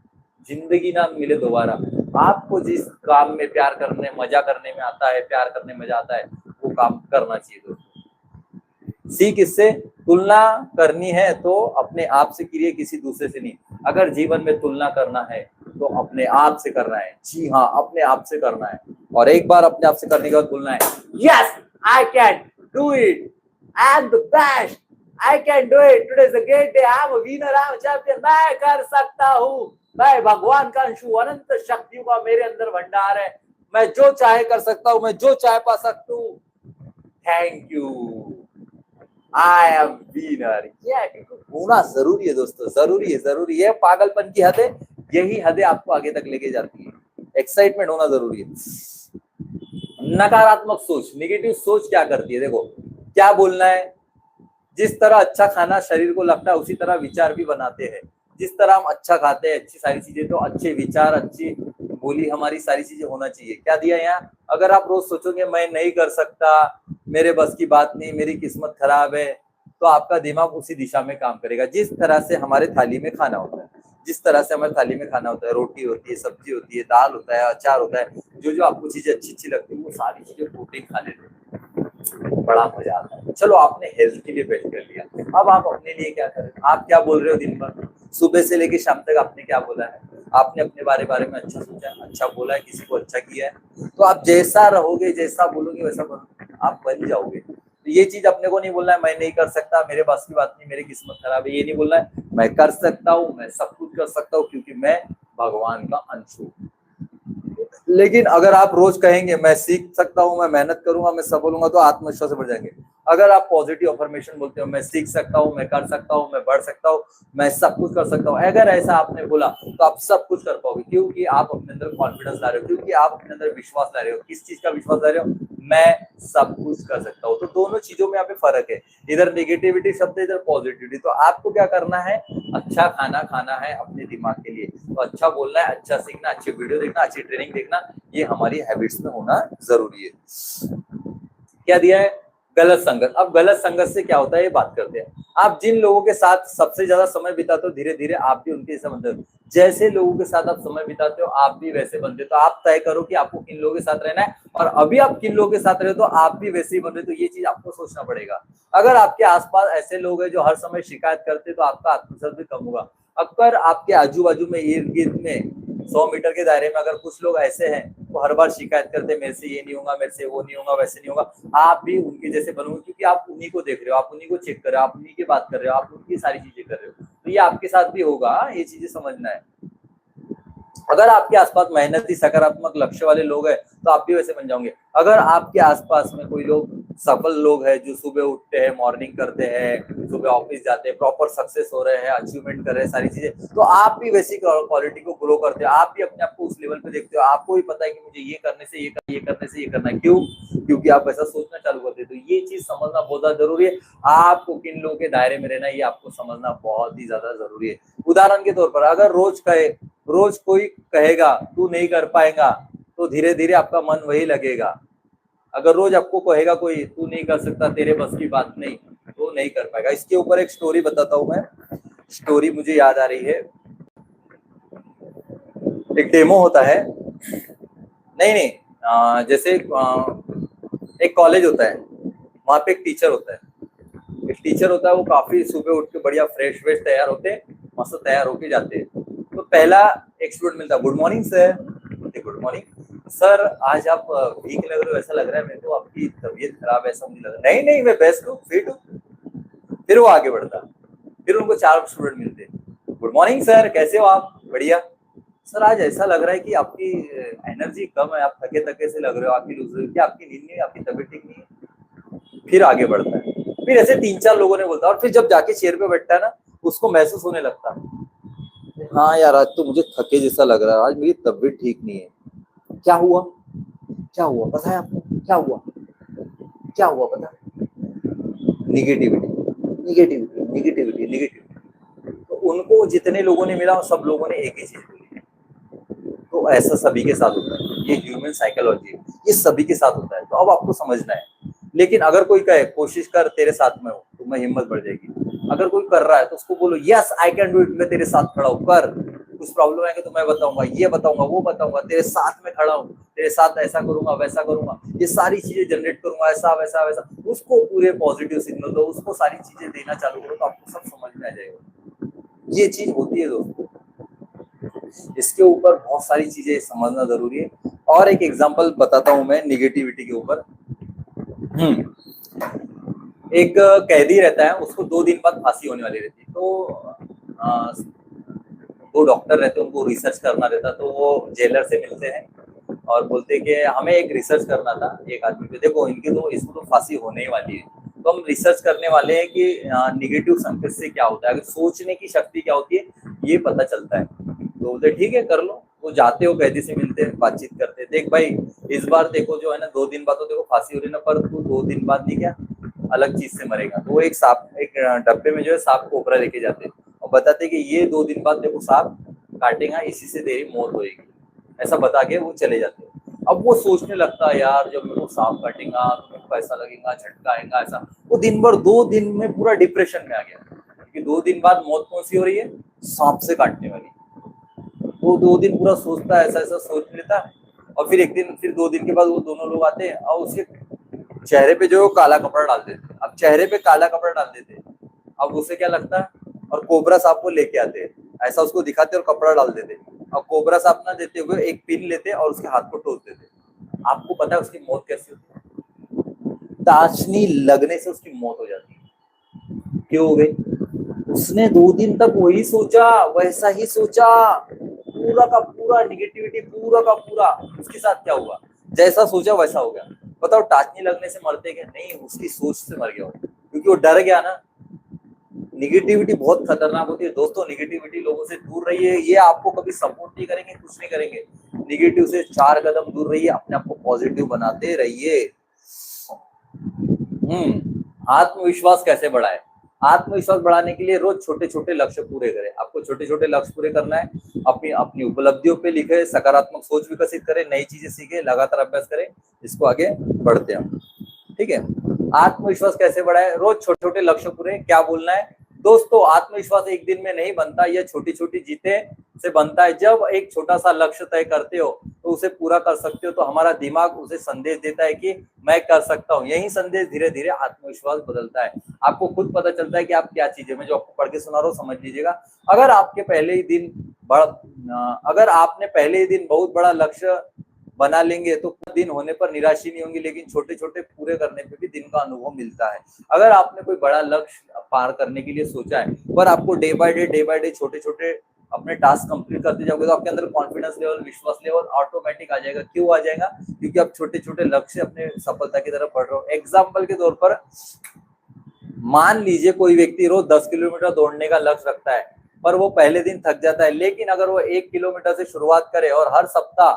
जिंदगी ना मिले दोबारा। आपको जिस काम में प्यार करने, मजा करने में आता है, प्यार करने में मजा आता है, वो काम करना चाहिए दोस्तों। सीख इससे, तुलना करनी है तो अपने आप से करिए, किसी दूसरे से नहीं। अगर जीवन में तुलना करना है तो अपने आप से करना है। जी हाँ, अपने आप से करना है, और एक बार अपने आप से करने के बाद बोलना है, yes I can do it, I am the best, I can do it, today is a great day, I am a winner, I am a champion, मैं कर सकता हूँ, मैं भगवान का अंश हूँ, अनंत शक्तियों का मेरे अंदर भंडार है, मैं जो चाहे कर सकता हूँ, मैं जो चाहे पा सकता हूँ, thank you, I am winner. ये होना जरूरी है दोस्तों, जरूरी है, जरूरी है। पागलपन की हद है, यही हदें आपको आगे तक लेके जाती है। एक्साइटमेंट होना जरूरी है। नकारात्मक सोच, नेगेटिव सोच क्या करती है? देखो क्या बोलना है, जिस तरह अच्छा खाना शरीर को लगता है उसी तरह विचार भी बनाते हैं। जिस तरह हम अच्छा खाते हैं, अच्छी सारी चीजें, तो अच्छे विचार, अच्छी बोली, हमारी सारी चीजें होना चाहिए। क्या दिया यहाँ? अगर आप रोज सोचोगे मैं नहीं कर सकता, मेरे बस की बात नहीं, मेरी किस्मत खराब है, तो आपका दिमाग उसी दिशा में काम करेगा। जिस तरह से हमारे थाली में खाना होता है, जिस तरह से हमारे थाली में खाना होता है, रोटी होती है, सब्जी होती है, दाल होता है, अचार होता है, जो जो आपको चीजें अच्छी अच्छी लगती है, वो सारी चीजें प्रोटीन खा लेते हैं, बड़ा मजा आता है। चलो आपने हेल्थ के लिए बेस्ट कर लिया, अब आप अपने लिए क्या करें? आप क्या बोल रहे हो दिन भर, सुबह से लेके शाम तक आपने क्या बोला है? आपने अपने बारे में अच्छा सोचा है, अच्छा बोला है, किसी को अच्छा किया है, तो आप जैसा रहोगे, जैसा बोलोगे वैसा आप बन जाओगे। तो ये चीज अपने को नहीं बोलना है मैं नहीं कर सकता, मेरे बस की बात नहीं, मेरी किस्मत खराब है, ये नहीं बोलना है। मैं कर सकता हूँ, मैं सब कुछ कर सकता हूँ, क्योंकि मैं भगवान का अंश हूँ। लेकिन अगर आप रोज कहेंगे मैं सीख सकता हूँ, मैं मेहनत करूंगा, मैं सब बोलूंगा, तो आत्मविश्वास से बढ़ जाएंगे। अगर आप पॉजिटिव अफर्मेशन बोलते हो, मैं सीख सकता हूँ, मैं कर सकता हूँ, मैं बढ़ सकता हूँ, मैं सब कुछ कर सकता हूँ, अगर ऐसा आपने बोला तो आप सब कुछ कर पाओगे, क्योंकि आप अपने अंदर कॉन्फिडेंस ला रहे हो, क्योंकि आप अपने अंदर विश्वास ला रहे हो। किस चीज का विश्वास ला रहे हो? मैं सब कुछ कर सकता हूँ। तो दोनों चीजों में यहाँ पे फर्क है, इधर नेगेटिविटी शब्द, इधर पॉजिटिविटी। तो आपको क्या करना है? अच्छा खाना खाना है अपने दिमाग के लिए, तो अच्छा बोलना है, अच्छा सीखना, अच्छी वीडियो देखना, अच्छी ट्रेनिंग देखना, ये हमारी हैबिट्स में होना जरूरी है। क्या दिया है? गलत संगत। अब गलत संगत से क्या होता है ये बात करते हैं। आप जिन लोगों के साथ सबसे ज्यादा समय बिताते हो, धीरे धीरे आप भी उनके जैसा बनते हो। जैसे लोगों के साथ आप समय बिताते हो, आप भी वैसे बनते हो। तो आप तय करो कि आपको किन लोगों के साथ रहना है, और अभी आप किन लोगों के साथ रहे हो तो आप भी वैसे ही बन रहे हो। तो ये चीज आपको सोचना पड़ेगा। अगर आपके आसपास ऐसे लोग हैं जो हर समय शिकायत करते हैं, तो आपका आत्मविश्वास भी कम होगा। अगर आपके आजू बाजू में, इर्द गिर्द में 100 मीटर के दायरे में अगर कुछ लोग ऐसे हैं तो हर बार शिकायत करते हैं, मेरे से ये नहीं होगा, मेरे से वो नहीं होगा, वैसे नहीं होगा, आप भी उनके जैसे बनोगे, क्योंकि आप उन्हीं को देख रहे हो, आप उन्हीं को चेक कर रहे हो, आप उन्हीं की बात कर रहे हो, आप उनकी सारी चीजें कर रहे हो। तो ये आपके साथ भी होगा, ये चीजें समझना है। अगर आपके आसपास मेहनती, सकारात्मक लक्ष्य वाले लोग हैं तो आप भी वैसे बन जाओगे। अगर आपके आसपास में कोई लोग सफल लोग हैं, जो सुबह उठते हैं, मॉर्निंग करते हैं, सुबह ऑफिस जाते हैं, प्रॉपर सक्सेस हो रहे हैं, अचीवमेंट कर रहे हैं सारी चीजें, तो आप भी वैसी क्वालिटी को ग्रो करते हो। आप भी अपने आप को उस लेवल पे देखते हो, आपको भी पता है कि मुझे ये करने से ये करना है। क्यों? क्योंकि आप ऐसा सोचना चालू करते हैं। तो ये चीज समझना बहुत ज्यादा जरूरी है। आपको किन लोगों के दायरे में रहना है ये आपको समझना बहुत ही ज्यादा जरूरी है। उदाहरण के तौर पर अगर रोज कोई कहेगा तू नहीं कर पाएगा, तो धीरे धीरे आपका मन वही लगेगा। अगर रोज आपको कहेगा कोई तू नहीं कर सकता, तेरे बस की बात नहीं, तो नहीं कर पाएगा। इसके ऊपर एक स्टोरी बताता हूँ मैं। स्टोरी मुझे याद आ रही है। एक डेमो होता है, नहीं, जैसे एक कॉलेज होता है, वहां पे एक टीचर होता है। वो काफी सुबह उठ के बढ़िया फ्रेश वेश तैयार होते, मस्त तैयार होके जाते हैं। तो पहला एक स्टूडेंट मिलता है, good morning sir. Good morning sir, आज आप वीक लग रहे हो, ऐसा लग रहा है मेरे को आपकी तबीयत खराब है, ऐसा मुझे लग रहा है। नहीं, मैं बेस्ट हूँ, फिट हूँ। फिर वो आगे बढ़ता, फिर उनको 4 स्टूडेंट मिलते, गुड मॉर्निंग सर, कैसे हो आप? बढ़िया सर, आज ऐसा लग रहा है कि आपकी एनर्जी कम है, आप थके थके से लग रहे हो, आपकी लूज, क्या आपकी नींद नहीं है, आपकी तबीयत ठीक नहीं है? फिर आगे बढ़ता है, फिर ऐसे 3-4 लोगों ने बोलता, और फिर जब जाके चेयर पे बैठता है ना, उसको महसूस होने लगता है, हाँ यार आज तो मुझे थके जैसा लग रहा है, आज मेरी तबीयत ठीक नहीं है। क्या हुआ पता है आपको? क्या हुआ पता है? निगेटिविटी। तो उनको जितने लोगों ने मिला, सब लोगों ने एक ही चीज बोली। तो ऐसा सभी के साथ होता है, ये ह्यूमन साइकोलॉजी है, ये सभी के साथ होता है। तो अब आपको समझना है। लेकिन अगर कोई कहे कोशिश कर, तेरे साथ में हो, तो मैं हिम्मत बढ़ जाएगी। अगर कोई कर रहा है तो उसको बोलो yes I can do it, मैं तेरे साथ खड़ा हूँ, कर। कुछ प्रॉब्लम है कि तो मैं बताऊंगा, ये बताऊंगा, वो बताऊंगा, तेरे साथ में खड़ा हूँ, तेरे साथ ऐसा करूंगा, वैसा करूंगा, ये सारी चीजें जनरेट करूंगा, ऐसा वैसा वैसा। उसको पूरे पॉजिटिव सिग्नल दो, उसको सारी चीजें देना चालू करो, तो आपको सब समझ में आ जाएगा। ये चीज होती है दोस्तों। इसके ऊपर बहुत सारी चीजें समझना जरूरी है। और एक एग्जांपल बताता हूं मैं निगेटिविटी के ऊपर। एक कैदी रहता है, उसको 2 दिन बाद फांसी होने वाली रहती है। तो 2 डॉक्टर रहते हैं, उनको रिसर्च करना रहता। तो वो जेलर से मिलते हैं और बोलते हैं कि हमें एक रिसर्च करना था एक आदमी पे, देखो इसको तो फांसी होने ही वाली है, तो हम रिसर्च करने वाले हैं कि निगेटिव संकेत से क्या होता है, अगर सोचने की शक्ति क्या होती है ये पता चलता है। तो बोलते ठीक है, कर लो। वो जाते हो, कैदी से मिलते हैं, बातचीत करते हैं, देख भाई इस बार देखो जो है ना 2 दिन बाद तो देखो फांसी हो रही ना, पर तू 2 दिन बाद नहीं क्या अलग चीज से मरेगा। तो वो एक डब्बे में जो है सांप कोबरा लेके जाते हैं और बताते कि ये 2 दिन बाद देखो सांप काटेगा, इसी से तेरी मौत होगी, ऐसा बता के वो चले जाते हैं। अब वो सोचने लगता है यार जब मेरे को सांप काटेगा तो मेरे को ऐसा लगेगा, झटका आएगा, ऐसा। वो दिन भर 2 दिन में पूरा डिप्रेशन में आ गया, क्योंकि 2 दिन बाद मौत कौन सी हो रही है? सांप से काटने वाली। वो 2 दिन पूरा सोचता है, ऐसा ऐसा सोच लेता है। और फिर एक दिन, फिर 2 दिन के बाद वो दोनों लोग आते हैं और उसके चेहरे पे जो काला कपड़ा डाल देते। अब चेहरे पे काला कपड़ा डाल देते, अब उसे क्या लगता है? और कोबरा सांप को लेके आते हैं, ऐसा उसको दिखाते और कपड़ा डाल देते। अब कोबरा सांप ना देते हुए एक पिन लेते और उसके हाथ को ठोक देते। आपको पता है उसकी मौत कैसे होती है? टाचनी लगने से उसकी मौत हो जाती है। क्यों हो गई? उसने 2 दिन तक वही सोचा, वैसा ही सोचा, पूरा का पूरा निगेटिविटी, पूरा का पूरा। उसके साथ क्या हुआ? जैसा सोचा वैसा हो गया। बताओ टाचनी लगने से मरते क्या? नहीं, उसकी सोच से मर गया, क्योंकि वो डर गया ना। निगेटिविटी बहुत खतरनाक होती है दोस्तों। निगेटिविटी लोगों से दूर रहिए, ये आपको कभी सपोर्ट नहीं करेंगे, कुछ नहीं करेंगे। निगेटिव से 4 कदम दूर रहिए, अपने आप को पॉजिटिव बनाते रहिए। आत्मविश्वास कैसे बढ़ाए? आत्मविश्वास बढ़ाने के लिए रोज छोटे छोटे लक्ष्य पूरे करें। आपको छोटे छोटे लक्ष्य पूरे करना है। अपनी अपनी उपलब्धियों पे लिखे, सकारात्मक सोच विकसित करें, नई चीजें सीखे, लगातार अभ्यास करें। इसको आगे बढ़ते हैं, ठीक है। आत्मविश्वास कैसे बढ़ाए? रोज छोटे छोटे लक्ष्य पूरे। क्या बोलना है दोस्तों? आत्मविश्वास एक दिन में नहीं बनता, यह छोटी छोटी जीतें से बनता है। जब एक छोटा सा लक्ष्य तय करते हो तो उसे पूरा कर सकते हो, तो हमारा दिमाग उसे संदेश देता है कि मैं कर सकता हूँ। यही संदेश धीरे धीरे आत्मविश्वास बदलता है। आपको खुद पता चलता है कि आप क्या चीजें, मैं जो आपको पढ़ के सुना रहा हूँ समझ लीजिएगा। अगर आपने पहले ही दिन बहुत बड़ा लक्ष्य बना लेंगे तो दिन होने पर निराश नहीं होंगी, लेकिन छोटे छोटे पूरे करने पे भी दिन का अनुभव मिलता है। अगर आपने कोई बड़ा लक्ष्य पार करने के लिए सोचा है, पर आपको डे बाय डे छोटे छोटे अपने टास्क कंप्लीट करते जाओगे, तो आपके अंदर कॉन्फिडेंस लेवल, विश्वास लेवल ऑटोमेटिक आ जाएगा। क्यों आ जाएगा? क्योंकि आप छोटे छोटे लक्ष्य अपने सफलता की तरफ बढ़ रहे हो। एग्जाम्पल के तौर पर मान लीजिए कोई व्यक्ति रोज 10 किलोमीटर दौड़ने का लक्ष्य रखता है, पर वो पहले दिन थक जाता है। लेकिन अगर वो 1 किलोमीटर से शुरुआत करे और हर सप्ताह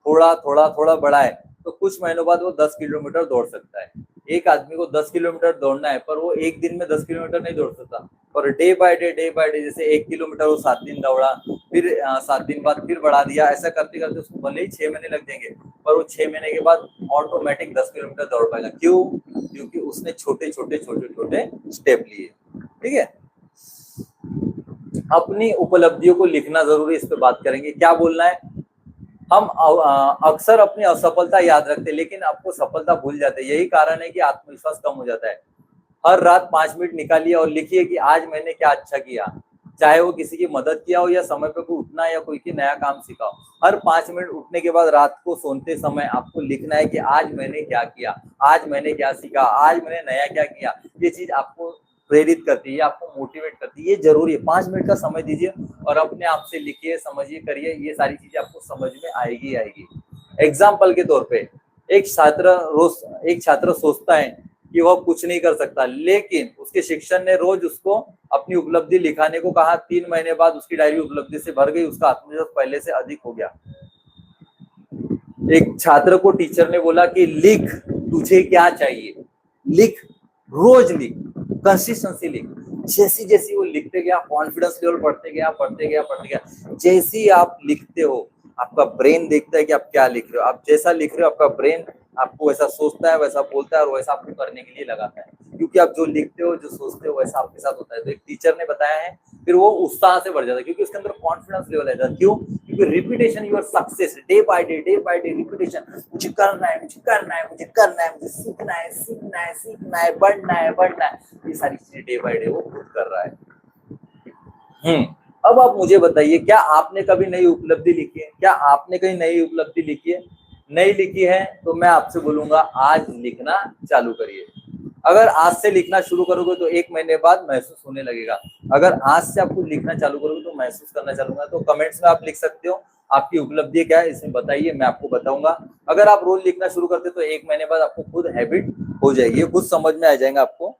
थोड़ा थोड़ा थोड़ा बढ़ाए, तो कुछ महीनों बाद वो 10 किलोमीटर दौड़ सकता है। एक आदमी को 10 किलोमीटर दौड़ना है, पर वो एक दिन में 10 किलोमीटर नहीं दौड़ सकता। और डे बाय डे जैसे 1 किलोमीटर वो 7 दिन दौड़ा, फिर 7 दिन बाद फिर बढ़ा दिया, ऐसा करते करते उसको भले ही 6 महीने लग जाएंगे, पर वो 6 महीने के बाद ऑटोमेटिक 10 किलोमीटर दौड़ पाएगा। क्यों? क्योंकि उसने छोटे छोटे स्टेप लिए। ठीक है, अपनी उपलब्धियों को लिखना जरूरी, इस पे बात करेंगे। क्या बोलना है? हम अक्सर अपनी असफलता याद रखते, लेकिन आपको सफलता भूल जाते। यही कारण है कि आत्मविश्वास कम हो जाता है। हर रात 5 मिनट निकालिए और लिखिए कि आज मैंने क्या अच्छा किया, चाहे वो किसी की मदद किया हो या समय पे कोई उठना या कोई की नया काम सीखा हो। हर 5 मिनट उठने के बाद रात को सोते समय आपको लिखना है कि आज मैंने क्या किया, आज मैंने क्या सीखा, आज मैंने नया क्या किया। ये चीज आपको प्रेरित करती है, आपको मोटिवेट करती है। ये जरूरी है। 5 मिनट का समय दीजिए और अपने आप से लिखिए, समझिए, करिए। ये सारी चीजें आपको समझ में आएगी आएगी। एग्जाम्पल के तौर पे एक छात्र सोचता है कि वह कुछ नहीं कर सकता, लेकिन उसके शिक्षक ने रोज उसको अपनी उपलब्धि लिखाने को कहा। 3 महीने बाद उसकी डायरी उपलब्धि से भर गई, उसका आत्मविश्वास पहले से अधिक हो गया। एक छात्र को टीचर ने बोला कि लिख, तुझे क्या चाहिए, लिख, रोज लिख, कंसिस्टेंसी लिख। जैसी जैसी वो लिखते गया, कॉन्फिडेंस लेवल बढ़ते गया। जैसे ही आप लिखते हो, आपका ब्रेन देखता है कि आप क्या लिख रहे हो। आप जैसा लिख रहे हो, आपका ब्रेन आपको वैसा सोचता है, वैसा बोलता है और वैसा आपको करने के लिए लगाता है। क्योंकि आप जो लिखते हो, जो सोचते हो, वैसा आपके साथ होता है। तो एक टीचर ने बताया है, फिर वो उत्साह से बढ़ जाता है, क्योंकि उसके अंदर कॉन्फिडेंस लेवल आ जाता है। क्यों? क्योंकि repetition your success, day by day repetition. मुझे करना है, मुझे सीखना है, बढ़ना है। ये सारी चीजें डे बाय डे वो खुद कर रहा है। अब आप मुझे बताइए, क्या आपने कभी नई उपलब्धि लिखी है? क्या आपने कहीं नई उपलब्धि लिखी है? नहीं लिखी है तो मैं आपसे बोलूंगा आज लिखना चालू करिए। अगर आज से लिखना शुरू करोगे तो 1 महीने बाद महसूस होने लगेगा। अगर आज से आप कुछ लिखना चालू करोगे तो महसूस करना चालू होगा। तो कमेंट्स में आप लिख सकते हो आपकी उपलब्धि क्या है, इसमें बताइए, मैं आपको बताऊंगा। अगर आप रोज लिखना शुरू करते तो 1 महीने बाद आपको खुद हैबिट हो जाएगी, खुद समझ में आ जाएगा आपको।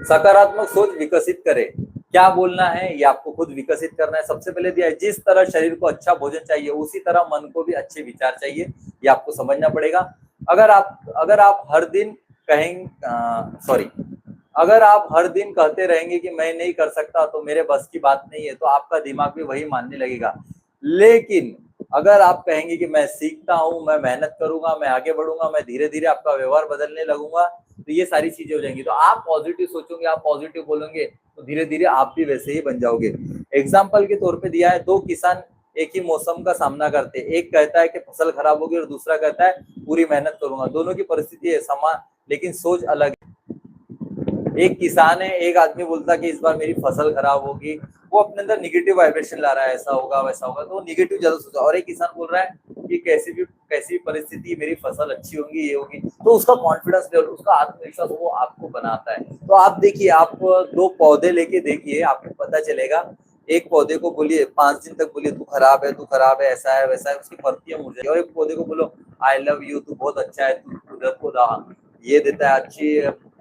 सकारात्मक सोच विकसित करे। क्या बोलना है, ये आपको खुद विकसित करना है। सबसे पहले दिया है, जिस तरह शरीर को अच्छा भोजन चाहिए, उसी तरह मन को भी अच्छे विचार चाहिए। ये आपको समझना पड़ेगा। अगर आप हर दिन अगर आप हर दिन कहते रहेंगे कि मैं नहीं कर सकता, तो मेरे बस की बात नहीं है, तो आपका दिमाग भी वही मानने लगेगा। लेकिन अगर आप कहेंगे कि मैं सीखता हूँ, मैं मेहनत करूंगा, मैं आगे बढ़ूंगा, मैं धीरे धीरे आपका व्यवहार बदलने लगूंगा, तो ये सारी चीजें हो जाएंगी। तो आप पॉजिटिव सोचोगे, आप पॉजिटिव बोलोगे, तो धीरे धीरे आप भी वैसे ही बन जाओगे। एग्जाम्पल के तौर पे दिया है, 2 किसान एक ही मौसम का सामना करते हैं। एक कहता है कि फसल खराब होगी और दूसरा कहता है पूरी मेहनत करूंगा। दोनों की परिस्थिति है समान, लेकिन सोच अलग है। एक किसान है, एक आदमी बोलता है कि इस बार मेरी फसल खराब होगी, वो अपने अंदर निगेटिव वाइब्रेशन ला रहा है, ऐसा होगा वैसा होगा, तो वो निगेटिव ज्यादा सोचा। और एक किसान बोल रहा है कि कैसी भी परिस्थिति मेरी फसल अच्छी होगी, ये होगी, तो उसका कॉन्फिडेंस लेवल, उसका आत्मविश्वास वो आपको बनाता है। तो आप देखिए, आप 2 पौधे लेके देखिए, आपको पता चलेगा। एक पौधे को बोलिए 5 दिन तक, बोलिए तू खराब है, ऐसा है वैसा है, उसकी पत्तियां मुरझाएंगी। और एक पौधे को बोलो आई लव यू, तू बहुत अच्छा है, तू कुदरत को ये देता है, अच्छी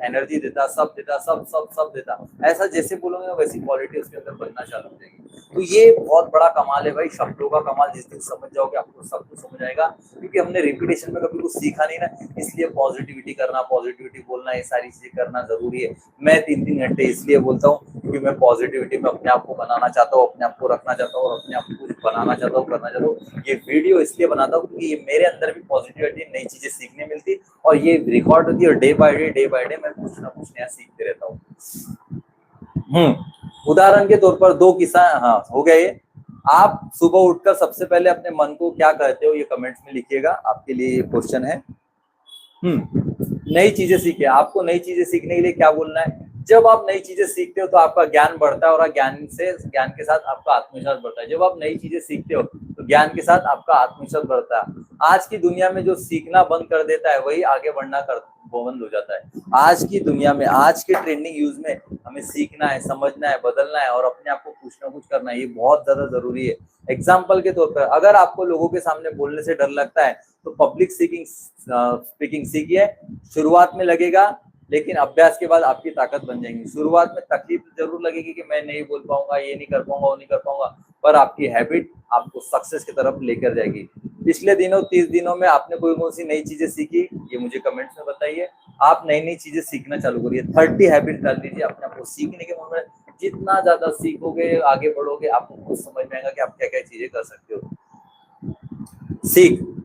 एनर्जी देता, सब देता, सब देता, ऐसा जैसे बोलोगे वैसी क्वालिटी उसके अंदर बनना चालू हो जाएगी। तो ये बहुत बड़ा कमाल है भाई, शब्दों का कमाल। जिस दिन समझ जाओगे आपको सब कुछ समझ आएगा, क्योंकि हमने रिपीटेशन में कभी कुछ सीखा नहीं ना, इसलिए पॉजिटिविटी करना, पॉजिटिविटी बोलना, ये सारी चीजें करना जरूरी है। मैं 3-3 घंटे इसलिए बोलता हूँ क्योंकि मैं पॉजिटिविटी में अपने आप को बनाना चाहता हूँ, अपने आप को रखना चाहता हूँ और अपने आप को कुछ बनाना चाहता हूँ, करना चाहता हूँ। ये वीडियो इसलिए बनाता हूँ क्योंकि ये मेरे अंदर भी पॉजिटिविटी, नई चीजें सीखने मिलती और ये रिकॉर्ड होती है। और डे बाय डे मैं कुछ ना कुछ नया सीखते रहता हूँ। उदाहरण के तौर पर 2 किसान, हाँ हो गए। आप सुबह उठकर सबसे पहले अपने मन को क्या कहते हो, ये कमेंट्स में लिखिएगा, आपके लिए ये क्वेश्चन है। नई चीजें सीखे। आपको नई चीजें सीखने के लिए क्या बोलना है? जब आप नई चीजें सीखते हो तो आपका ज्ञान बढ़ता है और ज्ञान के साथ आपका आत्मविश्वास बढ़ता है। जब आप नई चीजें सीखते हो तो ज्ञान के साथ आपका आत्मविश्वास बढ़ता है। आज की दुनिया में जो सीखना बंद कर देता है वही आगे बढ़ना बंद हो जाता है। आज की दुनिया में, आज के ट्रेंडिंग यूज में हमें सीखना है, समझना है, बदलना है और अपने आप को कुछ ना कुछ करना है। ये बहुत ज्यादा जरूरी है। एग्जाम्पल के तौर पर, अगर आपको लोगों के सामने बोलने से डर लगता है तो पब्लिक स्पीकिंग सीखिए। शुरुआत में लगेगा, लेकिन अभ्यास के बाद आपकी ताकत बन जाएगी। शुरुआत में तकलीफ जरूर लगेगी कि मैं नहीं बोल पाऊंगा, ये नहीं कर पाऊंगा, वो नहीं कर पाऊंगा, पर आपकी हैबिट आपको सक्सेस की तरफ लेकर जाएगी। पिछले दिनों 30 दिनों में आपने कोई कौन सी नई चीजें सीखी, ये मुझे कमेंट्स में बताइए। आप नई नई चीजें सीखना चालू करिए, 30 हैबिट डाल दीजिए अपने आप को सीखने के मन में। जितना ज्यादा सीखोगे, आगे बढ़ोगे, आपको खुद समझ में आएगा कि आप क्या क्या चीजें कर सकते हो।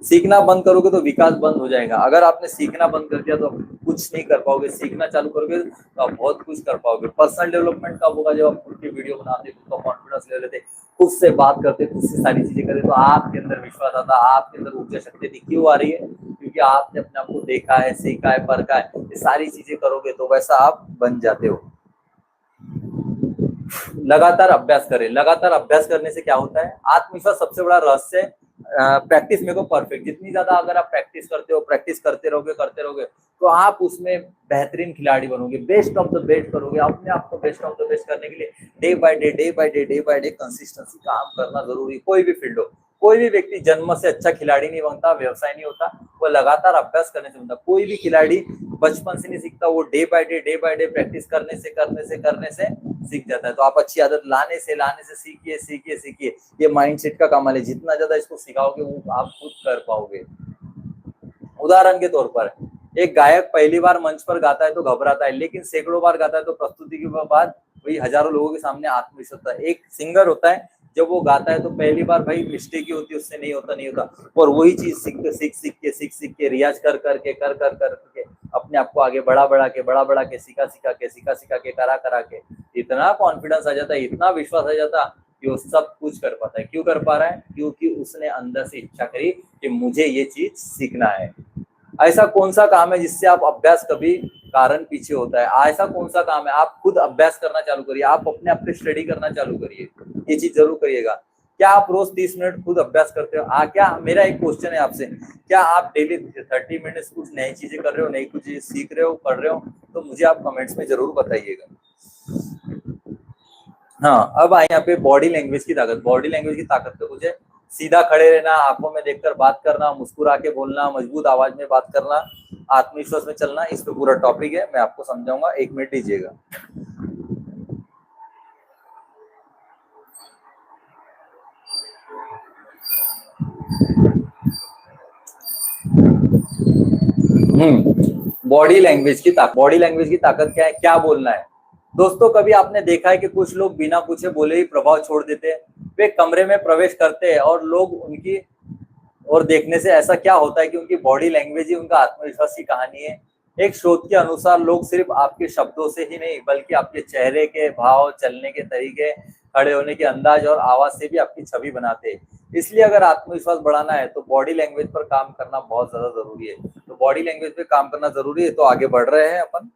सीखना बंद करोगे तो विकास बंद हो जाएगा। अगर आपने सीखना बंद कर दिया तो कुछ नहीं कर पाओगे। सीखना चालू करोगे तो आप बहुत कुछ कर पाओगे। पर्सनल डेवलपमेंट कब होगा? जब आप खुद की वीडियो बनाते, खुद का कॉन्फिडेंस ले लेते, खुद से बात करते, खुद से सारी चीजें करते, तो आपके अंदर विश्वास आता, आपके अंदर ऊर्जा शक्ति थी। क्यों आ रही है? क्योंकि आपने अपने आप को देखा है, सीखा है, परखा है। ये सारी चीजें करोगे तो वैसा आप बन जाते हो। लगातार अभ्यास करें। लगातार अभ्यास करने से क्या होता है? आत्मविश्वास सबसे बड़ा रहस्य है। प्रैक्टिस में को परफेक्ट। जितनी ज्यादा अगर आप प्रैक्टिस करते हो, प्रैक्टिस करते रहोगे तो आप उसमें बेहतरीन खिलाड़ी बनोगे, बेस्ट ऑफ द बेस्ट करोगे। अपने आप को बेस्ट ऑफ द बेस्ट करने के लिए डे बाय डे कंसिस्टेंसी काम करना जरूरी। कोई भी फील्ड हो, कोई भी व्यक्ति जन्म से अच्छा खिलाड़ी नहीं बनता, व्यवसाय नहीं होता, वो लगातार अभ्यास करने से बनता। कोई भी खिलाड़ी बचपन से नहीं सीखता, वो डे बाय डे प्रैक्टिस करने से सीख जाता है। तो आप अच्छी आदत लाने से सीखिए। ये माइंडसेट का कमाल है। जितना ज्यादा इसको सिखाओगे वो आप खुद कर पाओगे। उदाहरण के तौर पर एक गायक पहली बार मंच पर गाता है तो घबराता है, लेकिन सैकड़ों बार गाता है तो प्रस्तुति के बाद वही हजारों लोगों के सामने आत्मविश्वास होता है। एक सिंगर होता है, जब वो गाता है तो पहली बार भाई मिस्टेक ही होती है, उससे नहीं होता, और वही चीज सीख के रियाज कर करके अपने आप को आगे बढ़ा के सीखा के करा के इतना कॉन्फिडेंस आ जाता है, इतना विश्वास आ जाता है कि वो सब कुछ कर पाता है। क्यों कर पा रहा है? क्योंकि उसने अंदर से इच्छा करी कि मुझे ये चीज सीखना है। ऐसा कौन सा काम है जिससे आप अभ्यास कभी कारण पीछे होता है? ऐसा कौन सा काम है? आप खुद अभ्यास करना चालू करिए, आप अपने आप पे स्टडी करना चालू करिए। ये चीज जरूर करिएगा। क्या आप रोज 30 मिनट खुद अभ्यास करते हो? क्या मेरा एक क्वेश्चन है आपसे, क्या आप डेली 30 मिनट कुछ नई चीजें कर रहे हो, नई कुछ चीजें सीख रहे हो, पढ़ रहे हो? तो मुझे आप कमेंट्स में जरूर बताइएगा। हाँ, अब आए यहाँ पे बॉडी लैंग्वेज की ताकत। बॉडी लैंग्वेज की ताकत तो मुझे सीधा खड़े रहना, आंखों में देखकर बात करना, मुस्कुरा के बोलना, मजबूत आवाज में बात करना, आत्मविश्वास में चलना, इस पे पूरा टॉपिक है, मैं आपको समझाऊंगा। 1 मिनट दीजिएगा। बॉडी लैंग्वेज की ताकत क्या है? क्या बोलना है? दोस्तों, कभी आपने देखा है कि कुछ लोग बिना पूछे बोले ही प्रभाव छोड़ देते हैं? वे कमरे में प्रवेश करते हैं और लोग उनकी और देखने से ऐसा क्या होता है कि उनकी बॉडी लैंग्वेज ही उनका आत्मविश्वास की कहानी है। एक शोध के अनुसार लोग सिर्फ आपके शब्दों से ही नहीं, बल्कि आपके चेहरे के भाव, चलने के तरीके, खड़े होने के अंदाज और आवाज से भी आपकी छवि बनाते हैं। इसलिए अगर आत्मविश्वास बढ़ाना है तो बॉडी लैंग्वेज पर काम करना बहुत ज्यादा जरूरी है। तो बॉडी लैंग्वेज पे काम करना जरूरी है। तो आगे बढ़ रहे हैं अपन।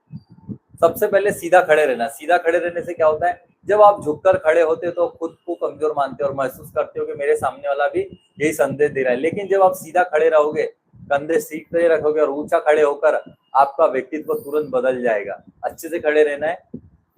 सबसे पहले सीधा खड़े रहना। सीधा खड़े रहने से क्या होता है? जब आप झुककर खड़े होते हो तो खुद को कमजोर मानते हो और महसूस करते हो कि मेरे सामने वाला भी यही संदेश दे रहा है। लेकिन जब आप सीधा खड़े रहोगे, कंधे सीधे रखोगे और ऊंचा खड़े होकर, आपका व्यक्तित्व तुरंत बदल जाएगा। अच्छे से खड़े रहना है।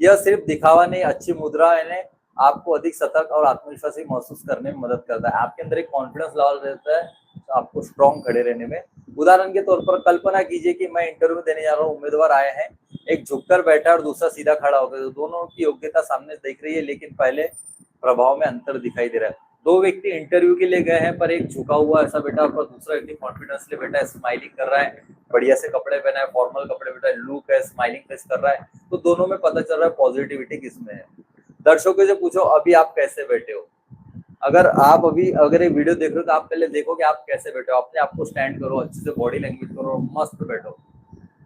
यह सिर्फ दिखावा नहीं, अच्छी मुद्रा है, आपको अधिक सतर्क और आत्मविश्वासी महसूस करने में मदद करता है। आपके अंदर एक कॉन्फिडेंस लेवल रहता है तो आपको स्ट्रॉन्ग खड़े रहने में। उदाहरण के तौर पर कल्पना कीजिए कि मैं इंटरव्यू देने जा रहा हूँ, उम्मीदवार आए हैं, एक झुककर बैठा है और दूसरा सीधा खड़ा हो गया। तो दोनों की योग्यता सामने दिख रही है, लेकिन पहले प्रभाव में अंतर दिखाई दे रहा है। दो व्यक्ति इंटरव्यू के लिए गए हैं, पर एक झुका हुआ ऐसा बैठा और दूसरा व्यक्ति कॉन्फिडेंस ले बैठा है, स्माइलिंग कर रहा है, बढ़िया से कपड़े पहना है, फॉर्मल कपड़े बैठा है, लुक है, स्माइलिंग फेस कर रहा है। तो दोनों में पता चल रहा है पॉजिटिविटी किसमें है। दर्शकों से पूछो अभी आप कैसे बैठे हो। अगर ये वीडियो देख रहे हो तो आप पहले देखो कि आप कैसे बैठे हो। अपने आप को स्टैंड करो, अच्छे से बॉडी लैंग्वेज करो, मस्त बैठो।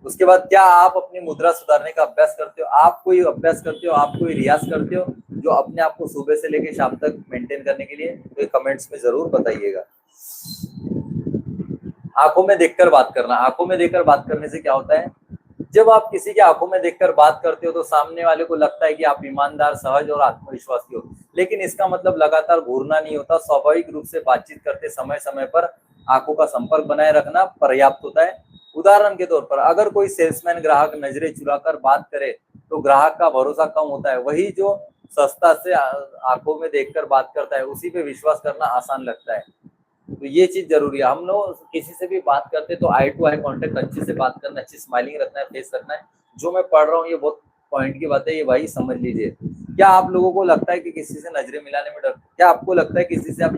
उसके बाद क्या आप अपनी मुद्रा सुधारने का अभ्यास करते हो? आप कोई अभ्यास करते हो, आप कोई रियाज करते हो जो अपने आप को सुबह से लेकर शाम तक मेंटेन करने के लिए? तो ये कमेंट्स में जरूर बताइएगा। आंखों में देखकर बात करना। आंखों में देखकर बात करने से क्या होता है? जब आप किसी की आंखों में देखकर बात करते हो तो सामने वाले को लगता है कि आप ईमानदार, सहज और आत्मविश्वासी हो। लेकिन इसका मतलब लगातार घूरना नहीं होता। स्वाभाविक रूप से बातचीत करते समय समय पर आंखों का संपर्क बनाए रखना पर्याप्त होता है। उदाहरण के तौर पर अगर कोई सेल्समैन ग्राहक नजरें चुराकर बात करे तो ग्राहक का भरोसा कम होता है। वही जो सस्ता से आंखों में देखकर बात करता है, उसी पे विश्वास करना आसान लगता है। तो ये चीज जरूरी है। हम लोग किसी से भी बात करते हैं तो आई टू आई कांटेक्ट, अच्छे से बात करना, अच्छी स्माइलिंग रखना है, फेस रखना है। जो मैं पढ़ रहा हूँ ये बहुत पॉइंट की बात है, ये भाई समझ लीजिए। क्या आप लोगों को लगता है कि किसी से नजरें मिलाने में डर? क्या आपको लगता है किसी से आप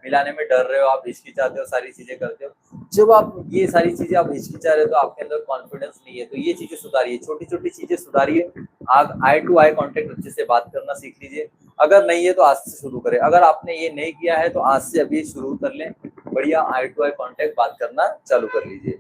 मिलाने में डर रहे हो, आप हिचकिचाते हो, सारी चीजें करते हो। जब आप ये सारी चीजें आप हिचकिचा रहे हो तो आपके अंदर कॉन्फिडेंस नहीं है, तो ये चीजें सुधारिए, छोटी छोटी चीजें सुधारिए। आप आई टू आई कांटेक्ट अच्छे से बात करना सीख लीजिए। अगर नहीं है तो आज से शुरू करें, अगर आपने ये नहीं किया है तो आज से अभी शुरू कर लें, बढ़िया आई टू आई कांटेक्ट बात करना चालू कर लीजिए।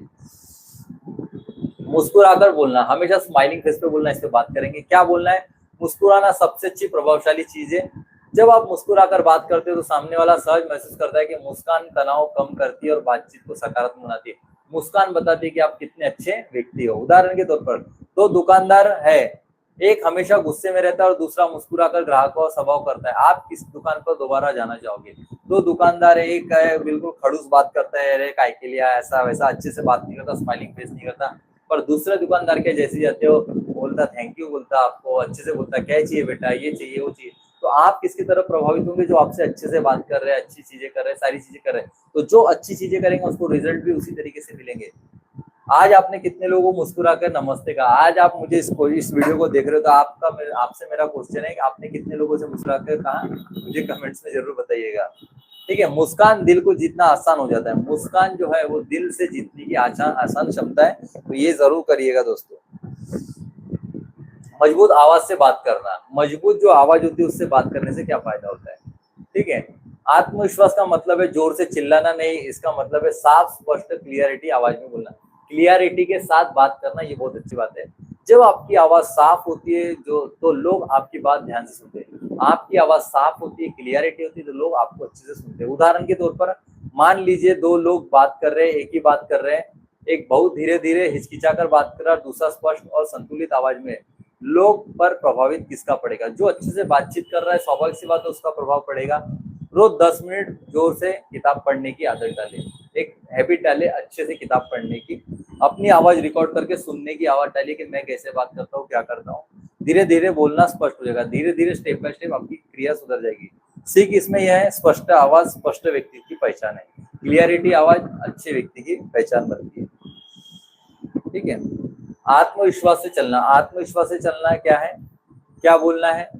मुस्कुराकर बोलना, हमेशा स्माइलिंग फेस पे बोलना, इस पे बात करेंगे। क्या बोलना है? मुस्कुराना सबसे अच्छी प्रभावशाली चीज है। जब आप मुस्कुराकर बात करते हो तो सामने वाला सहज महसूस करता है कि मुस्कान तनाव कम करती है और बातचीत को सकारात्मक बनाती है। मुस्कान बताती है कि आप कितने अच्छे व्यक्ति हो। उदाहरण के तौर पर दो दुकानदार है, एक हमेशा गुस्से में रहता है और दूसरा मुस्कुराकर ग्राहकों का स्वभाव करता है। आप किस दुकान पर दोबारा जाना चाहोगे? दो दुकानदार है, एक है बिल्कुल खड़ूस बात करता है, अरे काय के लिए ऐसा वैसा, अच्छे से बात नहीं करता, स्माइलिंग फेस नहीं करता, पर दूसरे दुकानदार के जैसे जाते हो, बोलता थैंक यू, बोलता आपको अच्छे से, बोलता क्या चाहिए बेटा, ये चाहिए वो चाहिए। तो आप किसकी तरफ प्रभावित होंगे? जो आपसे अच्छे से बात कर रहे हैं, अच्छी चीजें कर रहे हैं, सारी चीजें कर रहे हैं। तो जो अच्छी चीजें करेंगे उसको रिजल्ट भी उसी तरीके से मिलेंगे। आज आपने कितने लोगों को मुस्कुरा कर नमस्ते कहा? आज आप मुझे इस वीडियो को देख रहे हो तो आपसे मेरा क्वेश्चन है कि आपने कितने लोगों से मुस्कुरा कर कहा? मुझे कमेंट्स में जरूर बताइएगा। ठीक है, मुस्कान दिल को जीतना आसान हो जाता है। मुस्कान जो है वो दिल से जीतने की आसान क्षमता है, तो ये जरूर करिएगा दोस्तों। मजबूत आवाज से बात करना, मजबूत जो आवाज होती है उससे बात करने से क्या फायदा होता है? ठीक है, आत्मविश्वास का मतलब है जोर से चिल्लाना नहीं, इसका मतलब है साफ स्पष्ट क्लियरिटी आवाज में बोलना, क्लियरिटी के साथ बात करना, ये बहुत अच्छी बात है। जब आपकी आवाज साफ होती है तो लोग आपकी बात ध्यान से सुनते हैं। आपकी आवाज साफ होती है, क्लियरिटी होती है, तो लोग आपको अच्छे से सुनते हैं। उदाहरण के तौर पर मान लीजिए दो लोग बात कर रहे हैं, एक ही बात कर रहे हैं, एक बहुत धीरे धीरे हिचकिचाकर बात कर रहा है, दूसरा स्पष्ट और संतुलित आवाज में। लोग पर प्रभावित किसका पड़ेगा? जो अच्छे से बातचीत कर रहा है, स्वाभाविक सी बात है उसका प्रभाव पड़ेगा। रोज 10 मिनट जोर से किताब पढ़ने की आदत डालें, एक हैबिट डाले अच्छे से किताब पढ़ने की। अपनी आवाज रिकॉर्ड करके सुनने की आवाज डालिए कि मैं कैसे बात करता हूँ, क्या करता हूँ। धीरे धीरे बोलना स्पष्ट हो जाएगा, धीरे धीरे स्टेप बाय स्टेप आपकी क्रिया सुधर जाएगी। सीख इसमें यह है, स्पष्ट आवाज स्पष्ट व्यक्ति की पहचान है, क्लियरिटी आवाज अच्छे व्यक्ति की पहचान बनती है। ठीक है, आत्मविश्वास से चलना, आत्मविश्वास से चलना क्या है, क्या बोलना है?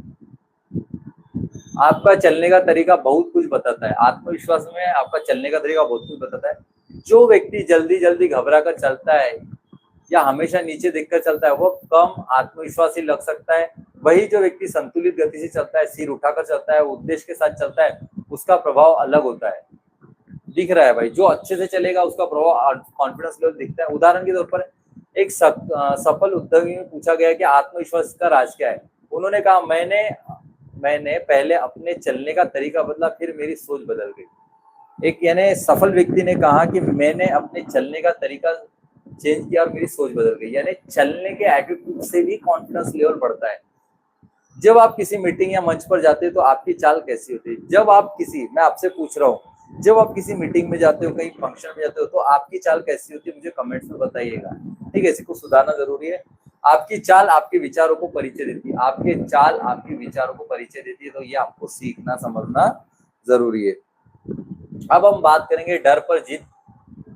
आपका चलने का तरीका बहुत कुछ बताता है। आत्मविश्वास में आपका चलने का तरीका बहुत कुछ बताता है। जो व्यक्ति जल्दी जल्दी घबरा कर चलता है या हमेशा नीचे देखकर चलता है वो कम आत्मविश्वासी लग सकता है। वही जो व्यक्ति संतुलित गति से चलता है, सिर उठाकर चलता है, उद्देश्य के साथ चलता है, उसका प्रभाव अलग होता है। दिख रहा है भाई, जो अच्छे से चलेगा उसका प्रभाव कॉन्फिडेंस लेवल दिखता है। उदाहरण के तौर पर एक सफल उद्योगी में पूछा गया कि आत्मविश्वास का राज क्या है। उन्होंने कहा मैंने पहले अपने चलने का तरीका बदला, फिर मेरी सोच बदल गई। एक यानी सफल व्यक्ति ने कहा कि मैंने अपने चलने का तरीका चेंज किया और मेरी सोच बदल गई। यानी चलने के एटीट्यूड से भी कॉन्फिडेंस लेवल बढ़ता है। जब आप किसी मीटिंग या मंच पर जाते हो तो आपकी चाल कैसी होती है? जब आप मैं आपसे पूछ रहा हूँ, जब आप किसी मीटिंग में जाते हो, कहीं फंक्शन में जाते हो, तो आपकी चाल कैसी होती है? मुझे कमेंट्स में बताइएगा। ठीक है, इसी को सुधारना जरूरी है। आपकी चाल आपके विचारों को परिचय देती है, आपके चाल आपके विचारों को परिचय देती है, तो ये आपको सीखना समझना जरूरी है। अब हम बात करेंगे डर पर जीत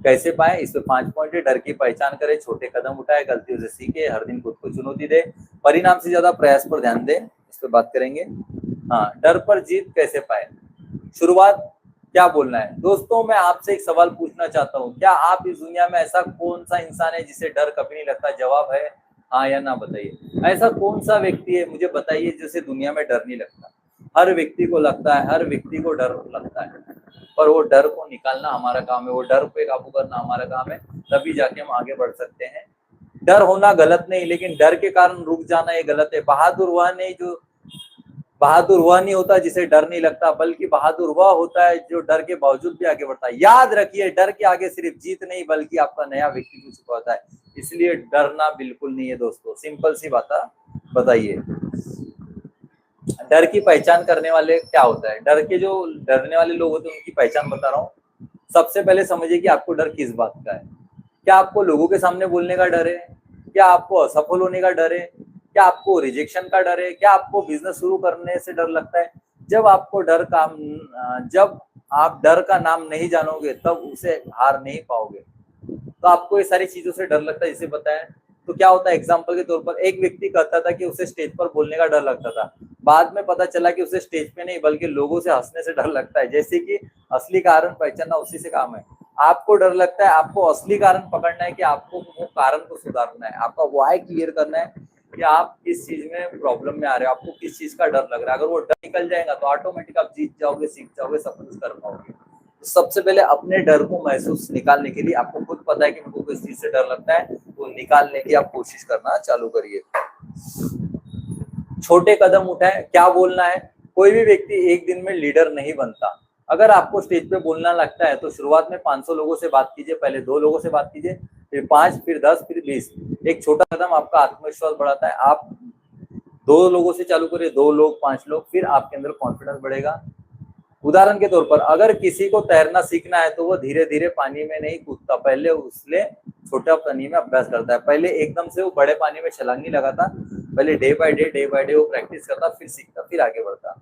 कैसे पाए। इसमें 5 पॉइंट है। डर की पहचान करें, छोटे कदम उठाए, गलतियों से सीखे, हर दिन खुद को चुनौती दे, परिणाम से ज्यादा प्रयास पर ध्यान दे। इस पर बात करेंगे। हाँ, डर पर जीत कैसे पाए, शुरुआत क्या बोलना है। दोस्तों मैं आपसे एक सवाल पूछना चाहता हूँ, क्या आप इस दुनिया में ऐसा कौन सा इंसान है जिसे डर कभी नहीं लगता? जवाब है हाँ या ना, बताइए। ऐसा कौन सा व्यक्ति है, मुझे बताइए, जिसे दुनिया में डर नहीं लगता? हर व्यक्ति को लगता है, हर व्यक्ति को डर लगता है, पर वो डर को निकालना हमारा काम है, वो डर पे काबू करना हमारा काम है, तभी जाके हम आगे बढ़ सकते हैं। डर होना गलत नहीं, लेकिन डर के कारण रुक जाना ये गलत है। बहादुर वह नहीं होता जिसे डर नहीं लगता, बल्कि बहादुर वह होता है जो डर के बावजूद भी आगे बढ़ता है। याद रखिए, डर के आगे सिर्फ जीत नहीं बल्कि आपका नया व्यक्तित्व छुपा होता है। इसलिए डरना बिल्कुल नहीं है दोस्तों, सिंपल सी बात बताइए। डर की पहचान करने वाले क्या होता है? जो डरने वाले लोग होते हैं उनकी पहचान बता रहा हूँ। सबसे पहले समझिए कि आपको डर किस बात का है। क्या आपको लोगों के सामने बोलने का डर है? क्या आपको असफल होने का डर है? क्या आपको रिजेक्शन का डर है? क्या आपको बिजनेस शुरू करने से डर लगता है? जब आप डर का नाम नहीं जानोगे तब उसे हार नहीं पाओगे। तो आपको ये सारी चीजों से डर लगता है, जिसे बताया। तो क्या होता है, एग्जाम्पल के तौर पर एक व्यक्ति कहता था कि उसे स्टेज पर बोलने का डर लगता था, बाद में पता चला कि उसे स्टेज पे नहीं बल्कि लोगों से हंसने से डर लगता है। जैसे कि असली कारण पहचानना उसी से काम है। आपको डर लगता है, आपको असली कारण पकड़ना है कि आपको वो कारण को सुधारना है, आपका व्हाई क्लियर करना है कि आप किस चीज में प्रॉब्लम में आ रहे हो, आपको किस चीज का डर लग रहा है। अगर वो डर निकल जाएगा तो ऑटोमेटिक आप जीत जाओगे, सीख जाओगे, सब कुछ कर पाओगे। तो सबसे पहले अपने डर को महसूस निकालने के लिए, आपको खुद पता है कि मुझको किस चीज से डर लगता है, वो निकालने की आप कोशिश करना चालू करिए। छोटे कदम उठाएं। क्या बोलना है? कोई भी व्यक्ति एक दिन में लीडर नहीं बनता। अगर आपको स्टेज पे बोलना लगता है तो शुरुआत में 500 लोगों से बात कीजिए, पहले 2 लोगों से बात कीजिए, फिर 5, फिर 10, फिर 20। एक छोटा कदम आपका आत्मविश्वास बढ़ाता है। आप 2 लोगों से चालू करिए, 2 लोग, 5 लोग, फिर आपके अंदर कॉन्फिडेंस बढ़ेगा। उदाहरण के तौर पर अगर किसी को तैरना सीखना है तो वो धीरे धीरे पानी में नहीं कूदता, पहले उसने छोटा पानी में अभ्यास करता है। पहले एकदम से वो बड़े पानी में छलांग नहीं लगाता, पहले डे बाय डे वो प्रैक्टिस करता, फिर सीखता, फिर आगे बढ़ता।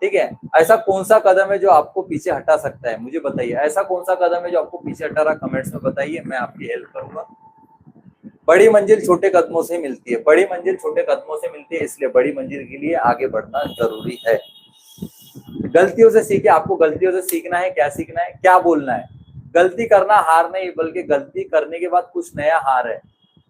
ठीक है, ऐसा कौन सा कदम है जो आपको पीछे हटा सकता है, मुझे बताइए। ऐसा कौन सा कदम है जो आपको पीछे हटा रहा, कमेंट्स में बताइए, मैं आपकी हेल्प करूंगा। बड़ी मंजिल छोटे कदमों से मिलती है, बड़ी मंजिल छोटे कदमों से मिलती है, इसलिए बड़ी मंजिल के लिए आगे बढ़ना जरूरी है। गलतियों से सीखे, आपको गलतियों से सीखना है। क्या सीखना है, क्या बोलना है? गलती करना हार नहीं, बल्कि गलती करने के बाद कुछ नया हार है।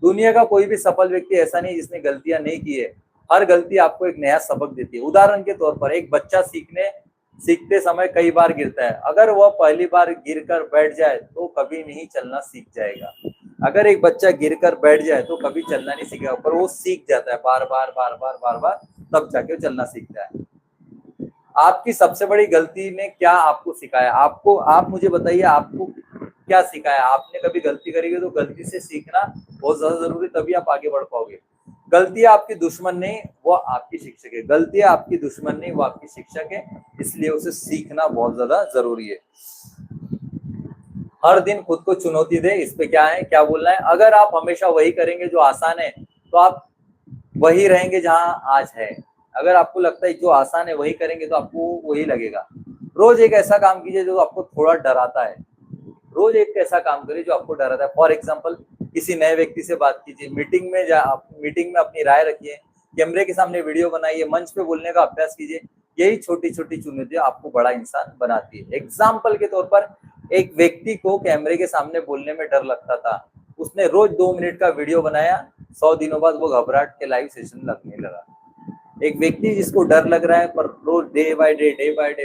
दुनिया का कोई भी सफल व्यक्ति ऐसा नहीं जिसने गलतियां नहीं की है। हर गलती आपको एक नया सबक देती है। उदाहरण के तौर पर एक बच्चा सीखते समय कई बार गिरता है। अगर वह पहली बार गिरकर बैठ जाए तो कभी नहीं चलना सीख जाएगा। अगर एक बच्चा गिरकर बैठ जाए तो कभी चलना नहीं सीखेगा, पर वो सीख जाता है बार बार बार बार बार बार, तब जाके वो चलना सीखता है। आपकी सबसे बड़ी गलती ने क्या आपको सिखाया? आप मुझे बताइए, आपको क्या सिखाया? आपने कभी गलती करी है तो गलती से सीखना बहुत ज्यादा जरूरी, तभी आप आगे बढ़ पाओगे। गलतियां आपकी दुश्मन नहीं, वो आपकी शिक्षक है। गलतियां आपकी दुश्मन नहीं, वो आपकी शिक्षक है, इसलिए उसे सीखना बहुत ज्यादा जरूरी है। हर दिन खुद को चुनौती दे, इस पे क्या है, क्या बोलना है? अगर आप हमेशा वही करेंगे जो आसान है तो आप वही रहेंगे जहां आज है। अगर आपको लगता है जो आसान है वही करेंगे तो आपको वही लगेगा। रोज एक ऐसा काम कीजिए जो आपको थोड़ा डराता है। रोज एक ऐसा काम करिए जो आपको डराता है। फॉर एग्जाम्पल, किसी नए व्यक्ति से बात कीजिए, मीटिंग में अपनी राय रखिए, कैमरे के सामने वीडियो बनाइए, मंच पे बोलने का अभ्यास कीजिए। यही छोटी छोटी चुनौतियां आपको बड़ा इंसान बनाती है। एग्जाम्पल के तौर पर, एक व्यक्ति को कैमरे के सामने बोलने में डर लगता था, उसने रोज 2 मिनट का वीडियो बनाया, 100 दिनों बाद वो घबराहट के लाइव सेशन लगने लगा। एक व्यक्ति जिसको डर लग रहा है, पर रोज डे बाय डे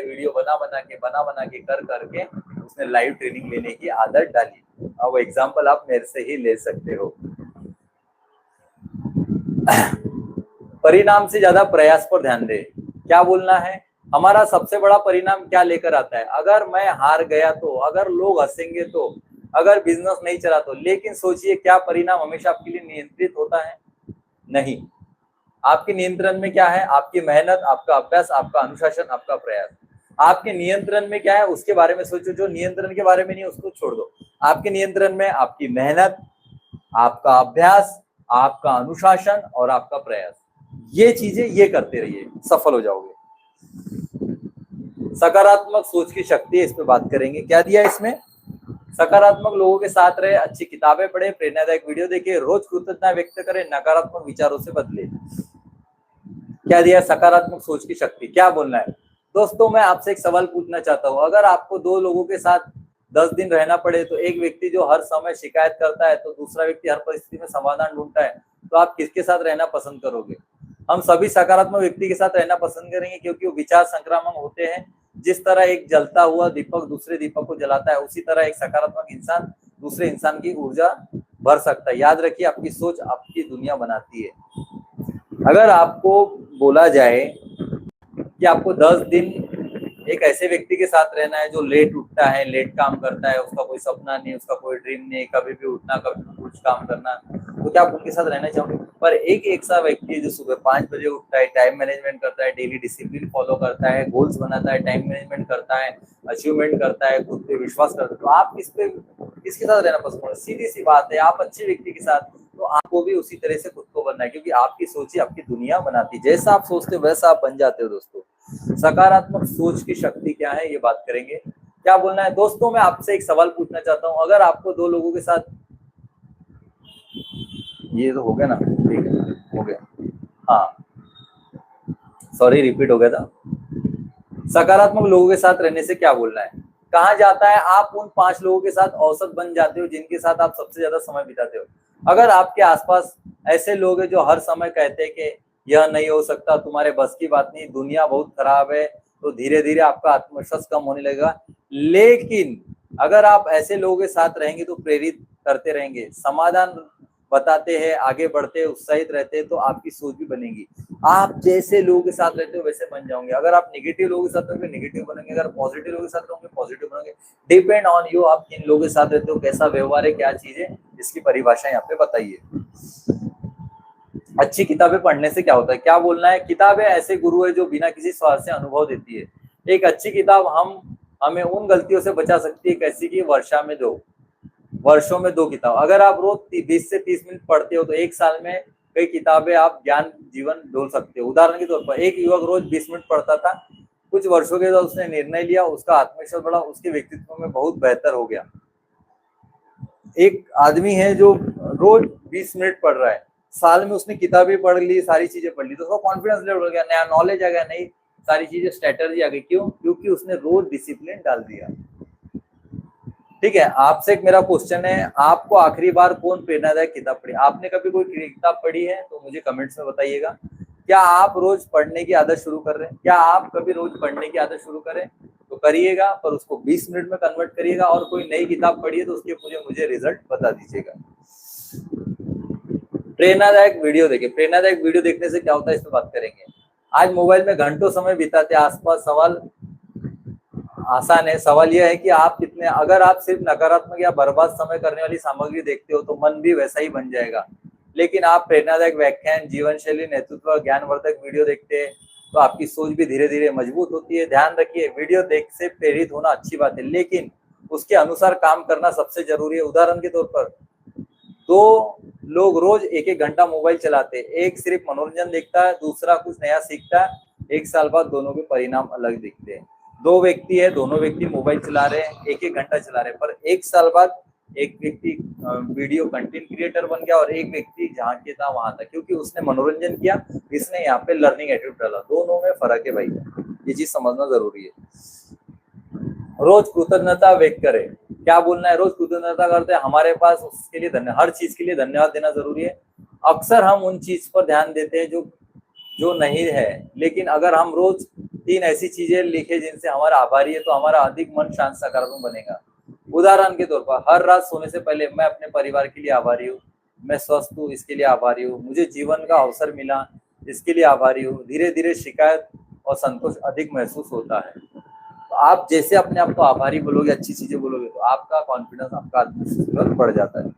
वीडियो बना बना के कर करके उसने लाइव ट्रेनिंग लेने की आदत डाली। अब एग्जाम्पल आप मेरे से ही ले सकते हो। परिणाम से ज्यादा प्रयास पर ध्यान दे। क्या बोलना है? हमारा सबसे बड़ा परिणाम क्या लेकर आता है? अगर मैं हार गया तो, अगर लोग हंसेंगे तो, अगर बिजनेस नहीं चला तो। लेकिन सोचिए, क्या परिणाम हमेशा आपके लिए नियंत्रित होता है? नहीं। आपके नियंत्रण में क्या है? आपकी मेहनत, आपका अभ्यास, आपका अनुशासन, आपका प्रयास। आपके नियंत्रण में क्या है उसके बारे में सोचो। जो नियंत्रण के बारे में नहीं उसको छोड़ दो। आपके नियंत्रण में आपकी मेहनत, आपका अभ्यास, आपका अनुशासन और आपका प्रयास। ये चीजें ये करते रहिए, सफल हो जाओगे। सकारात्मक सोच की शक्ति, इस पे बात करेंगे। क्या दिया इसमें? सकारात्मक लोगों के साथ रहे, अच्छी किताबें पढ़े, प्रेरणादायक वीडियो देखे, रोज कृतज्ञता व्यक्त करें, नकारात्मक विचारों से बदले। क्या दिया? सकारात्मक सोच की शक्ति। क्या बोलना है? दोस्तों, मैं आपसे एक सवाल पूछना चाहता हूँ। अगर आपको 2 लोगों के साथ 10 दिन रहना पड़े, तो एक व्यक्ति जो हर समय शिकायत करता है तो दूसरा व्यक्ति हर परिस्थिति में समाधान ढूंढता है, तो आप किसके साथ रहना पसंद करोगे? हम सभी सकारात्मक व्यक्ति के साथ रहना पसंद करेंगे, क्योंकि वो विचार संक्रामक होते हैं। जिस तरह एक जलता हुआ दीपक दूसरे दीपक को जलाता है, उसी तरह एक सकारात्मक इंसान दूसरे इंसान की ऊर्जा भर सकता है। याद रखिए, आपकी सोच आपकी दुनिया बनाती है। अगर आपको बोला जाए कि आपको 10 दिन एक ऐसे व्यक्ति के साथ रहना है जो लेट उठता है, लेट काम करता है, उसका कोई सपना नहीं, उसका कोई ड्रीम नहीं, कभी भी उठना, कभी भी कुछ काम करना, तो क्या आप उनके साथ रहना चाहोगे? पर एक ऐसा व्यक्ति जो सुबह 5 बजे उठता है, टाइम मैनेजमेंट करता है, डेली डिसिप्लिन फॉलो करता है, गोल्स बनाता है, टाइम मैनेजमेंट करता है, अचीवमेंट करता है, खुद पे विश्वास करता है, तो आप किसके साथ रहना पसंद करोगे? सीधी सी बात है, आप अच्छे व्यक्ति के साथ। तो आपको भी उसी तरह से खुद को बनना है, क्योंकि आपकी सोच ही आपकी दुनिया बनाती है। जैसा आप सोचते हो वैसा आप बन जाते हो। दोस्तों, सकारात्मक सोच की शक्ति क्या है, ये बात करेंगे। क्या बोलना है? दोस्तों, मैं आपसे एक सवाल पूछना चाहता हूँ। अगर आपको 2 लोगों के साथ, ये तो हो गया ना, ठीक है, हो गया, हाँ, सॉरी, रिपीट हो गया था। सकारात्मक लोगों के साथ रहने से क्या बोलना है, कहा जाता है आप उन 5 लोगों के साथ औसत बन जाते हो जिनके साथ आप सबसे ज्यादा समय बिताते हो। अगर आपके आसपास ऐसे लोग हैं जो हर समय कहते हैं कि यह नहीं हो सकता, तुम्हारे बस की बात नहीं, दुनिया बहुत खराब है, तो धीरे धीरे आपका आत्मविश्वास कम होने लगेगा। लेकिन अगर आप ऐसे लोगों के साथ रहेंगे तो प्रेरित करते रहेंगे, समाधान बताते हैं, आगे बढ़ते हैं, उत्साहित रहते हैं, तो आपकी सोच भी बनेगी। आप जैसे लोगों के साथ रहते हो वैसे बन जाओगे। अगर आप नेगेटिव लोगों के साथ रहोगे नेगेटिव बनेंगे, अगर पॉजिटिव लोगों के साथ रहोगे पॉजिटिव बनोगे। डिपेंड ऑन यू, आप किन लोगों के साथ रहते हो, कैसा व्यवहार है, क्या चीज है, इसकी परिभाषा यहाँ पे बताइए। अच्छी किताबें पढ़ने से क्या होता है, क्या बोलना है, किताबें ऐसे गुरु है जो बिना किसी स्वार्थ से अनुभव देती है। एक अच्छी किताब हमें उन गलतियों से बचा सकती है, कैसी की वर्षों में 2 किताब। अगर आप रोज 20 से 30 मिनट पढ़ते हो तो 1 साल में कई किताबें आप ज्ञान जीवन ढोल सकते हो। उदाहरण के तौर पर एक युवक रोज 20 मिनट पढ़ता था, कुछ वर्षों के बाद उसने निर्णय लिया, उसका आत्मविश्वास बढ़ा, उसके व्यक्तित्व में बहुत बेहतर हो गया। एक आदमी है जो रोज 20 मिनट पढ़ रहा है, साल में उसने किताबें पढ़ ली, सारी चीजें पढ़ ली, तो उसका कॉन्फिडेंस लेवल हो गया, नया नॉलेज आ गया, नई सारी चीजें स्ट्रेटजी आ गई। क्यों? क्योंकि उसने रोज डिसिप्लिन डाल दिया। ठीक है, आपसे एक मेरा क्वेश्चन है, आपको आखिरी बार कौन प्रेरणादायक किताब पढ़ी? आपने कभी कोई किताब पढ़ी है तो मुझे कमेंट्स में बताइएगा। क्या आप रोज पढ़ने की आदत शुरू कर रहे हैं? क्या आप कभी रोज पढ़ने की आदत शुरू करें तो करिएगा, पर उसको 20 मिनट में कन्वर्ट करिएगा। और कोई नई किताब पढ़िए तो उसके मुझे रिजल्ट बता दीजिएगा। प्रेरणादायक वीडियो देखिए, प्रेरणादायक वीडियो देखने से क्या होता है इस पर बात करेंगे। आज मोबाइल में घंटों समय बिताते आसपास सवाल आसान है। सवाल यह है कि आप कितने, अगर आप सिर्फ नकारात्मक या बर्बाद समय करने वाली सामग्री देखते हो तो मन भी वैसा ही बन जाएगा। लेकिन आप प्रेरणादायक व्याख्यान, जीवन शैली, नेतृत्व, ज्ञानवर्धक वीडियो देखते हैं तो आपकी सोच भी धीरे धीरे मजबूत होती है। ध्यान रखिए, वीडियो देख से प्रेरित होना अच्छी बात है, लेकिन उसके अनुसार काम करना सबसे जरूरी है। उदाहरण के तौर पर 2 लोग रोज 1-1 घंटा मोबाइल चलाते हैं, एक सिर्फ मनोरंजन देखता है, दूसरा कुछ नया सीखता है। 1 साल बाद दोनों के परिणाम अलग दिखते हैं। 2 व्यक्ति है, दोनों व्यक्ति मोबाइल चला रहे हैं, 1-1 घंटा चला रहे हैं, पर 1 साल बाद एक व्यक्ति वीडियो कंटेंट क्रिएटर बन गया और एक व्यक्ति जहाँ के था वहां था, क्योंकि उसने मनोरंजन किया, इसने यहाँ पे लर्निंग एटीट्यूड डाला। दोनों में फर्क है भाई, ये चीज समझना जरूरी है। रोज कृतज्ञता व्यक्त करें, क्या बोलना है, रोज कृतज्ञता करते हैं, हमारे पास उसके लिए धन्यवाद, हर चीज के लिए धन्यवाद देना जरूरी है। अक्सर हम उन चीज पर ध्यान देते हैं जो नहीं है, लेकिन अगर हम रोज 3 ऐसी चीजें लिखे जिनसे हमारा आभारी है तो हमारा अधिक मन शांत सकारात्मक बनेगा। उदाहरण के तौर पर हर रात सोने से पहले मैं अपने परिवार के लिए आभारी हूँ, मैं स्वस्थ हूँ इसके लिए आभारी हूँ, मुझे जीवन का अवसर मिला इसके लिए आभारी हूँ। धीरे धीरे शिकायत और संतोष अधिक महसूस होता है। तो आप जैसे अपने आप को आभारी बोलोगे, अच्छी चीजें बोलोगे, तो आपका कॉन्फिडेंस, आपका आत्मविश्वास बढ़ जाता है।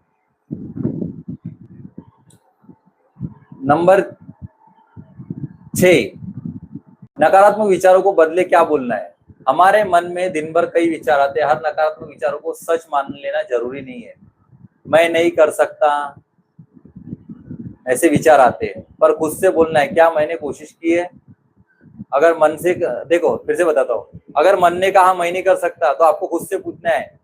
नंबर 6, नकारात्मक विचारों को बदले, क्या बोलना है। हमारे मन में दिन भर कई विचार आते हैं, हर नकारात्मक विचारों को सच मान लेना जरूरी नहीं है। मैं नहीं कर सकता, ऐसे विचार आते हैं, पर खुद से बोलना है, क्या मैंने कोशिश की है। अगर मन से, देखो फिर से बताता हूँ, अगर मन ने कहा मैं नहीं कर सकता तो आपको खुद से पूछना है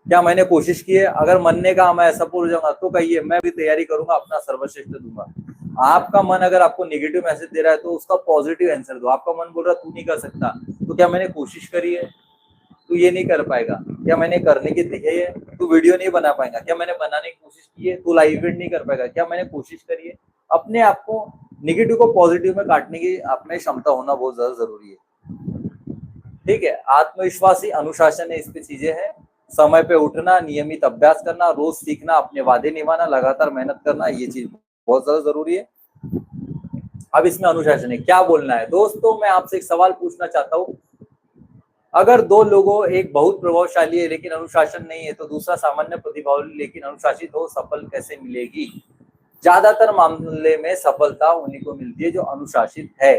क्या मैंने कोशिश की है। अगर मन ने कहा मैं असफल हो जाऊंगा तो कहिए मैं भी तैयारी करूंगा, अपना सर्वश्रेष्ठ दूंगा। आपका मन अगर आपको नेगेटिव मैसेज दे रहा है तो उसका पॉजिटिव आंसर दो। आपका मन बोल रहा है तू नहीं कर सकता, तो क्या मैंने कोशिश करी है, तू ये नहीं कर पाएगा। क्या मैंने करने की दिखाई है, तू वीडियो नहीं बना पाएगा। क्या मैंने बनाने की कोशिश की है, तू लाइव इवेंट नहीं कर पाएगा। क्या मैंने कोशिश करी है। अपने आप को नेगेटिव को पॉजिटिव में काटने की आप में क्षमता होना बहुत ज्यादा जरूरी है। ठीक है, आत्मविश्वासी अनुशासन है, इसकी चीजें हैं, समय पे उठना, नियमित अभ्यास करना, रोज सीखना, अपने वादे निभाना, लगातार मेहनत करना, ये चीज बहुत ज्यादा जरूरी है। अब इसमें अनुशासन है, क्या बोलना है। दोस्तों मैं आपसे एक सवाल पूछना चाहता हूँ, अगर 2 लोगों, एक बहुत प्रभावशाली है लेकिन अनुशासन नहीं है, तो दूसरा सामान्य प्रतिभाशाली लेकिन अनुशासित हो, सफल कैसे मिलेगी। ज्यादातर मामले में सफलता उन्हीं को मिलती है जो अनुशासित है।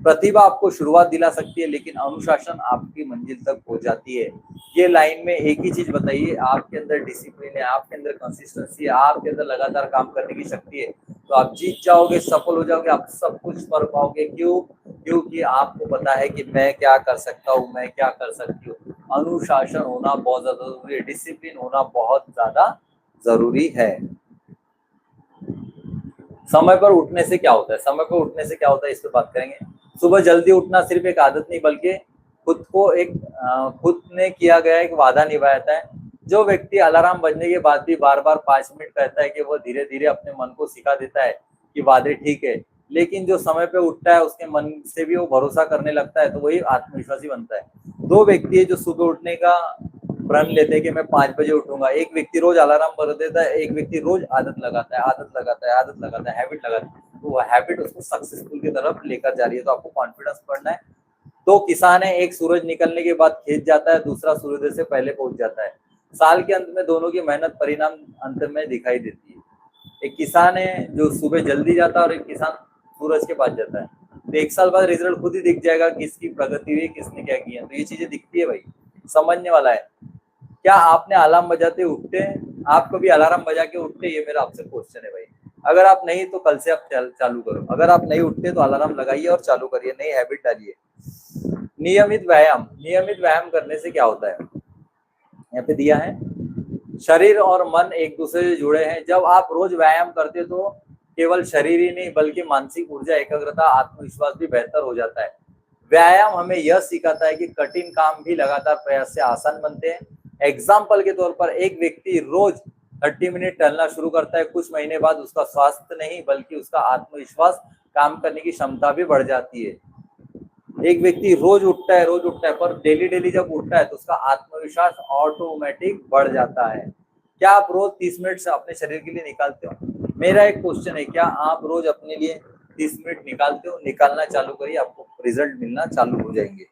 प्रतिभा आपको शुरुआत दिला सकती है लेकिन अनुशासन आपकी मंजिल तक पहुंचाती है। ये लाइन में एक ही चीज बताइए, आपके अंदर डिसिप्लिन है, आपके अंदर कंसिस्टेंसी है, आपके अंदर लगातार काम करने की शक्ति है, तो आप जीत जाओगे, सफल हो जाओगे, आप सब कुछ कर पाओगे। क्यों? क्योंकि आपको पता है कि मैं क्या कर सकता हूँ, मैं क्या कर सकती हूँ। अनुशासन होना बहुत ज्यादा जरूरी है, डिसिप्लिन होना बहुत ज्यादा जरूरी है। समय पर उठने से क्या होता है, समय पर उठने से क्या होता है, इस पर बात करेंगे। सुबह जल्दी उठना सिर्फ एक आदत नहीं बल्कि खुद ने किया गया एक वादा निभाता है। जो व्यक्ति अलार्म बजने के बाद भी बार बार 5 मिनट कहता है कि वो धीरे धीरे अपने मन को सिखा देता है कि वादे ठीक है, लेकिन जो समय पे उठता है उसके मन से भी वो भरोसा करने लगता है, तो वही आत्मविश्वासी बनता है। दो व्यक्ति है जो सुबह उठने का प्रण लेते हैं कि मैं 5 बजे उठूंगा। एक व्यक्ति रोज अलार्म भर देता है, एक व्यक्ति रोज आदत लगाता है, हैबिट लगाता है, तो वो हैबिट उसको सक्सेसफुल की तरफ लेकर जा रही है। तो आपको कॉन्फिडेंस बढ़ना है। दो किसान है, एक सूरज निकलने के बाद खेत जाता है, दूसरा सूर्योदय से पहले पहुंच जाता है। साल के अंत में दोनों की मेहनत परिणाम अंत में दिखाई देती है। एक किसान है जो सुबह जल्दी जाता है और एक किसान सूरज के पास जाता है। तो 1 साल बाद रिजल्ट खुद ही दिख जाएगा, किसकी प्रगति हुई, किसने क्या किया। तो ये चीजें दिखती है भाई, समझने वाला है। क्या आपने अलार्म बजाते उठते हैं? आप कभी अलार्म बजा के उठते? ये मेरा आपसे क्वेश्चन है भाई। अगर आप नहीं तो कल से आप चालू करो। अगर आप नहीं उठते तो अलार्म लगाइए और चालू करिए, नई हैबिट डालिए। नियमित व्यायाम करने से क्या होता है, यहाँ पे दिया है। शरीर और मन एक दूसरे से जुड़े हैं। जब आप रोज व्यायाम करते तो केवल शरीर ही नहीं बल्कि मानसिक ऊर्जा, एकाग्रता, आत्मविश्वास भी बेहतर हो जाता है। व्यायाम हमें यह सिखाता है कि कठिन काम भी लगातार प्रयास से आसान बनते हैं। एग्जाम्पल के तौर पर एक व्यक्ति रोज 30 मिनट टहलना शुरू करता है, कुछ महीने बाद उसका स्वास्थ्य नहीं बल्कि उसका आत्मविश्वास, काम करने की क्षमता भी बढ़ जाती है। एक व्यक्ति रोज उठता है पर डेली जब उठता है तो उसका आत्मविश्वास ऑटोमेटिक बढ़ जाता है। क्या आप रोज 30 मिनट से अपने शरीर के लिए निकालते हो? मेरा एक क्वेश्चन है, क्या आप रोज अपने लिए 30 मिनट निकालते हो? निकालना चालू करिए, आपको रिजल्ट मिलना चालू हो जाएंगे।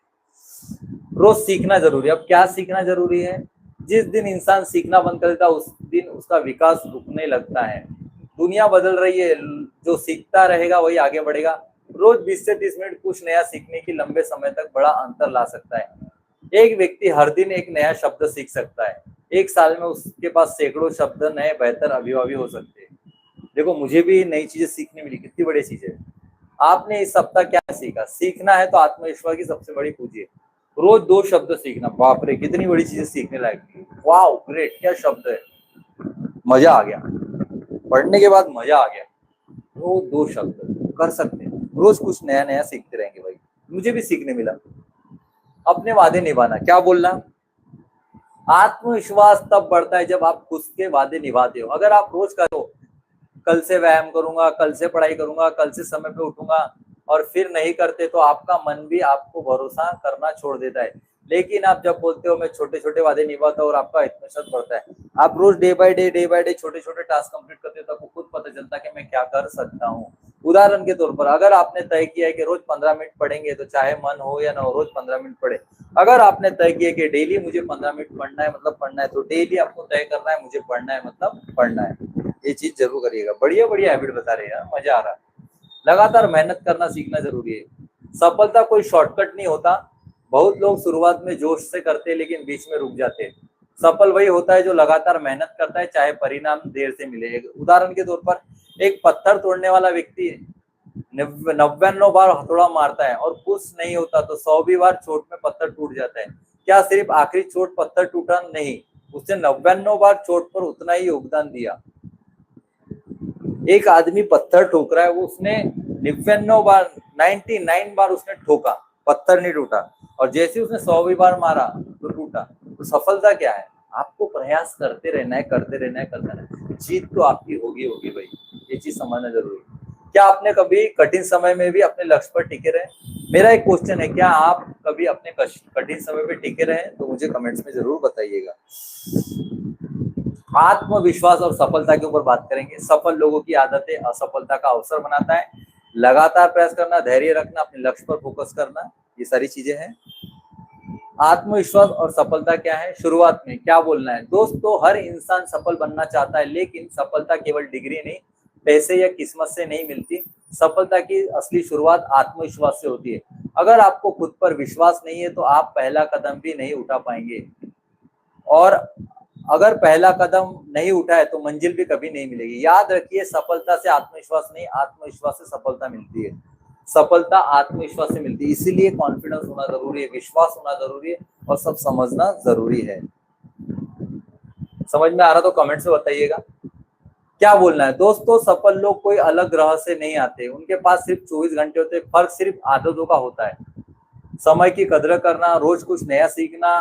रोज सीखना जरूरी है। अब क्या सीखना जरूरी है? जिस दिन इंसान सीखना बंद कर देता है उस दिन उसका विकास रुकने लगता है। दुनिया बदल रही है, जो सीखता रहेगा वही आगे बढ़ेगा। रोज 20 से 30 मिनट कुछ नया सीखने की लंबे समय तक बड़ा अंतर ला सकता है। एक व्यक्ति हर दिन एक नया शब्द सीख सकता है। 1 साल में उसके पास सैकड़ों शब्द नए बेहतर अभिभावी हो सकते हैं। देखो, मुझे भी नई चीजें सीखने मिली, कितनी बड़ी चीज है। आपने इस सप्ताह क्या सीखा? सीखना है तो आत्मविश्वास की सबसे बड़ी पूंजी है। रोज 2 शब्द सीखना। बाप रे, कितनी बड़ी चीजें सीखने लायक। वाओ, ग्रेट, क्या शब्द है, मजा आ गया, पढ़ने के बाद मजा आ गया। रोज 2 शब्द कर सकते हैं, रोज कुछ नया नया सीखते रहेंगे भाई। मुझे भी सीखने मिला। अपने वादे निभाना, क्या बोलना? आत्मविश्वास तब बढ़ता है जब आप खुद के वादे निभाते हो। अगर आप रोज करो, कल से व्यायाम करूंगा, कल से पढ़ाई करूंगा, कल से समय पे उठूंगा, और फिर नहीं करते तो आपका मन भी आपको भरोसा करना छोड़ देता है। लेकिन आप जब बोलते हो मैं छोटे छोटे वादे निभाता हूँ और आपका आत्मविश्वास बढ़ता है। आप रोज डे बाय डे छोटे छोटे टास्क कंप्लीट करते हो तो आपको खुद पता चलता है कि मैं क्या कर सकता हूँ। उदाहरण के तौर पर, अगर आपने तय किया है कि रोज 15 मिनट पढ़ेंगे तो चाहे मन हो या ना हो रोज 15 मिनट पढ़े। अगर आपने तय किया कि डेली मुझे 15 मिनट पढ़ना है मतलब पढ़ना है, तो डेली आपको तय करना है मुझे पढ़ना है मतलब पढ़ना है। ये चीज जरूर करिएगा। बढ़िया बढ़िया हैबिट बता रहे हैं, मजा आ रहा है। लगातार मेहनत करना सीखना जरूरी है। सफलता कोई शॉर्टकट नहीं होता। बहुत लोग शुरुआत में जोश से करते हैं लेकिन बीच में रुक जाते हैं। सफल वही होता है जो लगातार मेहनत करता है, चाहे परिणाम देर से मिले। उदाहरण के तौर पर, एक पत्थर तोड़ने वाला व्यक्ति 99 बार हथौड़ा मारता है और कुछ नहीं होता तो 100वीं बार चोट में पत्थर टूट जाता है। क्या सिर्फ आखिरी चोट पत्थर टूटा? नहीं, उसने 99 बार चोट पर उतना ही योगदान दिया। एक आदमी पत्थर ठोक रहा है, वो उसने 99 बार उसने ठोका, पत्थर नहीं टूटा, और जैसे उसने 100वीं बार मारा तो टूटा। तो सफलता क्या है? आपको प्रयास करते रहना है। जीत तो आपकी होगी भाई, ये चीज समझना जरूरी है। क्या आपने कभी कठिन समय में भी अपने लक्ष्य पर टिके रहे? मेरा एक क्वेश्चन है, क्या आप कभी अपने कठिन समय पे टिके रहे? तो मुझे कमेंट्स में जरूर बताइएगा। आत्मविश्वास और सफलता के ऊपर बात करेंगे। सफल लोगों की आदतें असफलता का अवसर बनाता है। लगातार प्रयास करना, धैर्य रखना, अपने लक्ष्य पर फोकस करना, ये सारी चीजें हैं। आत्मविश्वास और सफलता क्या है? शुरुआत में क्या बोलना है? दोस्तों, हर इंसान सफल बनना चाहता है, लेकिन सफलता केवल डिग्री नहीं, पैसे या किस्मत से नहीं मिलती। सफलता की असली शुरुआत आत्मविश्वास से होती है। अगर आपको खुद पर विश्वास नहीं है तो आप पहला कदम भी नहीं उठा पाएंगे, और अगर पहला कदम नहीं उठाए तो मंजिल भी कभी नहीं मिलेगी। याद रखिए, सफलता से आत्मविश्वास नहीं, आत्मविश्वास से सफलता मिलती है। सफलता आत्मविश्वास से मिलती है, इसीलिए कॉन्फिडेंस होना जरूरी है, विश्वास होना जरूरी है, और सब समझना जरूरी है। समझ में आ रहा तो कमेंट से बताइएगा। क्या बोलना है दोस्तों, सफल लोग कोई अलग ग्रह से नहीं आते, उनके पास सिर्फ 24 घंटे होते हैं। फर्क सिर्फ आदतों का होता है। समय की कदर करना, रोज कुछ नया सीखना,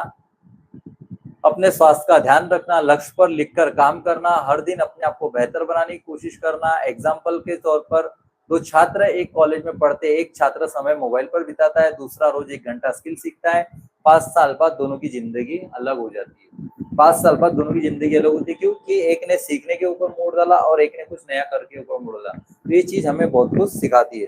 अपने स्वास्थ्य का ध्यान रखना, लक्ष्य पर लिखकर काम करना, हर दिन अपने आप को बेहतर बनाने की कोशिश करना। एग्जाम्पल के तौर पर, दो छात्र एक कॉलेज में पढ़ते, एक छात्र समय मोबाइल पर बिताता है, दूसरा रोज 1 घंटा स्किल सीखता है। 5 साल बाद दोनों की जिंदगी अलग हो जाती है। 5 साल बाद दोनों की जिंदगी अलग होती है, क्योंकि एक ने सीखने के ऊपर मोड़ डाला और एक ने कुछ नया करके ऊपर मोड़ डाला। तो ये चीज हमें बहुत कुछ सिखाती है।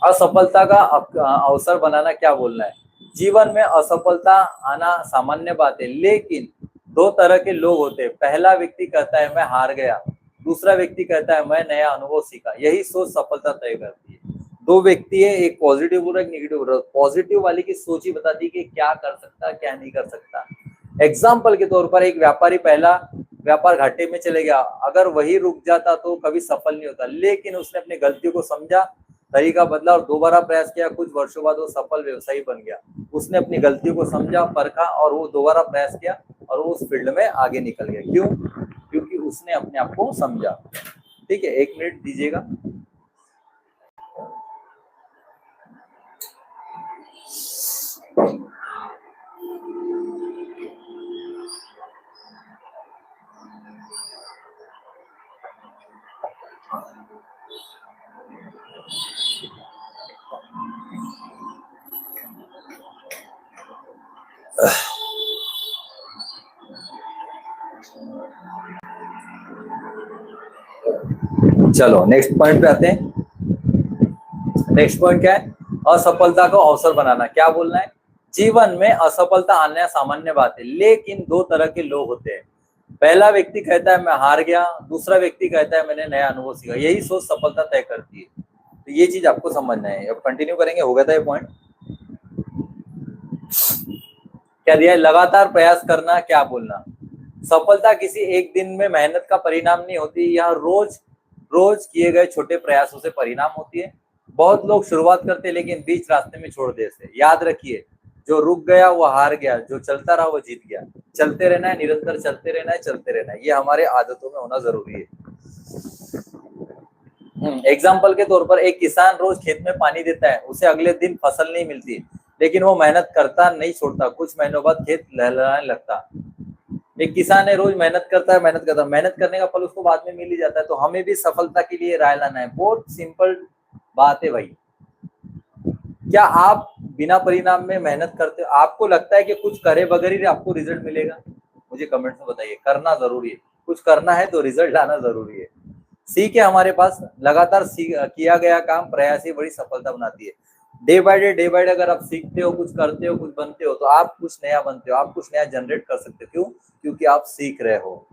असफलता का अवसर बनाना क्या बोलना है, जीवन में असफलता आना सामान्य बात है, लेकिन 2 तरह के लोग होते हैं। पहला व्यक्ति कहता है मैं हार गया, दूसरा व्यक्ति कहता है मैं नया अनुभव सीखा। यही सोच सफलता तय करती है। 2 व्यक्ति है, एक पॉजिटिव बोल रहा है, एक नेगेटिव बोल रहा है। पॉजिटिव वाले की सोच ही बताती है कि क्या कर सकता है, क्या नहीं कर सकता। एग्जाम्पल के तौर पर, एक व्यापारी पहला व्यापार घाटे में चले गया, अगर वही रुक जाता तो कभी सफल नहीं होता, लेकिन उसने अपनी गलतियों को समझा, तरीका बदला और दोबारा प्रयास किया। कुछ वर्षों बाद वो सफल व्यवसायी बन गया। उसने अपनी गलतियों को समझा, परखा और वो दोबारा प्रयास किया और वो उस फील्ड में आगे निकल गया। क्यों? क्योंकि उसने अपने आप को समझा। ठीक है, 1 मिनट दीजिएगा। चलो नेक्स्ट पॉइंट पे आते हैं। नेक्स्ट पॉइंट क्या है, असफलता को अवसर बनाना। क्या बोलना है, जीवन में असफलता आना सामान्य बात है, लेकिन 2 तरह के लोग होते हैं। पहला व्यक्ति कहता है मैं हार गया, दूसरा व्यक्ति कहता है मैंने नया अनुभव सीखा। यही सोच सफलता तय करती है। तो ये चीज आपको समझना है। अब कंटिन्यू करेंगे, हो गया था ये पॉइंट। क्या दिया है, लगातार प्रयास करना। क्या बोलना, सफलता किसी एक दिन में मेहनत का परिणाम नहीं होती, यह रोज रोज किए गए छोटे प्रयासों से परिणाम होती है। बहुत लोग शुरुआत करते लेकिन बीच रास्ते में छोड़ देते। याद रखिए, जो रुक गया वो हार गया, जो चलता रहा वो जीत गया। चलते रहना है, निरंतर चलते रहना है, चलते रहना है। ये हमारे आदतों में होना जरूरी है। एग्जाम्पल के तौर पर, एक किसान रोज खेत में पानी देता है, उसे अगले दिन फसल नहीं मिलती, लेकिन वो मेहनत करता नहीं छोड़ता। कुछ महीनों बाद खेत लहलहाने लगता। एक किसान है, रोज मेहनत करता है, मेहनत करने का फल उसको बाद में मिल ही जाता है। तो हमें भी सफलता के लिए राय लाना है। बहुत सिंपल बात है भाई। क्या आप बिना परिणाम में मेहनत करते हो? आपको लगता है कि कुछ करे बगैर ही आपको रिजल्ट मिलेगा? मुझे कमेंट में बताइए। करना जरूरी है, कुछ करना है तो रिजल्ट लाना जरूरी है। सीख है हमारे पास, लगातार किया गया काम प्रयास ही बड़ी सफलता बनाती है। डे बाय डे अगर आप सीखते हो, कुछ करते हो, कुछ बनते हो, तो आप कुछ नया बनते हो, आप कुछ नया जनरेट कर सकते हो। क्यों? क्योंकि आप सीख रहे हो।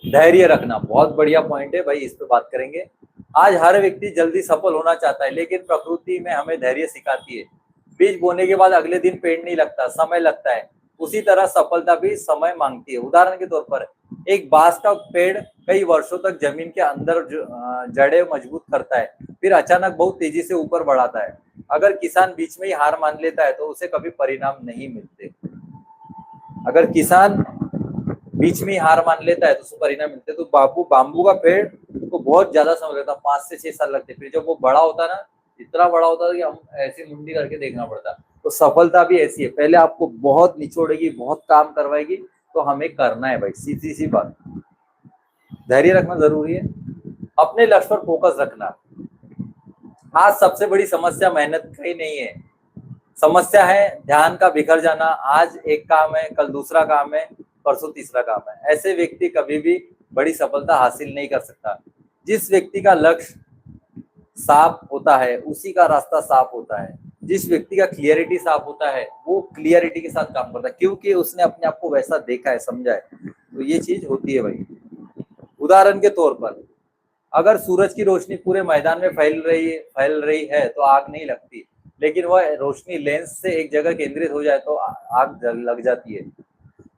धैर्य रखना बहुत बढ़िया पॉइंट है भाई, इस पे बात करेंगे आज। हर व्यक्ति जल्दी सफल होना चाहता है, लेकिन प्रकृति में हमें धैर्य सिखाती है। बीज बोने के बाद अगले दिन पेड़ नहीं लगता, समय लगता है। उसी तरह सफलता भी समय मांगती है। उदाहरण के तौर पर, एक बांस का पेड़ कई वर्षों तक जमीन के अंदर जड़ें मजबूत करता है, फिर अचानक बहुत तेजी से ऊपर बढ़ाता है। अगर किसान बीच में ही हार मान लेता है तो उसे कभी परिणाम नहीं मिलते। अगर किसान बीच में हार मान लेता है तो उसको परिणाम मिलते। तो बाम्बू का पेड़ को बहुत ज्यादा समय लगता, 5 से 6 साल लगते। फिर जब वो बड़ा होता ना, इतना बड़ा होता था कि हम ऐसी मुंडी करके देखना पड़ता। तो सफलता भी ऐसी है, पहले आपको बहुत निचोड़ेगी, बहुत काम करवाएगी, तो हमें करना है भाई। सीधी सी बात, धैर्य रखना जरूरी है, अपने लक्ष्य पर फोकस रखना। आज सबसे बड़ी समस्या मेहनत का ही नहीं है, समस्या है ध्यान का बिखर जाना। आज एक काम है, कल दूसरा काम है, परसों तीसरा काम है। ऐसे व्यक्ति कभी भी बड़ी सफलता हासिल नहीं कर सकता। जिस व्यक्ति का लक्ष्य साफ होता है उसी का रास्ता साफ होता है। जिस व्यक्ति का क्लियरिटी साफ होता है वो क्लियरिटी के साथ काम करता है, क्योंकि उसने अपने आप को वैसा देखा है, समझा है। तो ये चीज होती है भाई। उदाहरण के तौर पर, अगर सूरज की रोशनी पूरे मैदान में फैल रही है तो आग नहीं लगती, लेकिन वह रोशनी लेंस से एक जगह केंद्रित हो जाए तो आग लग जाती है।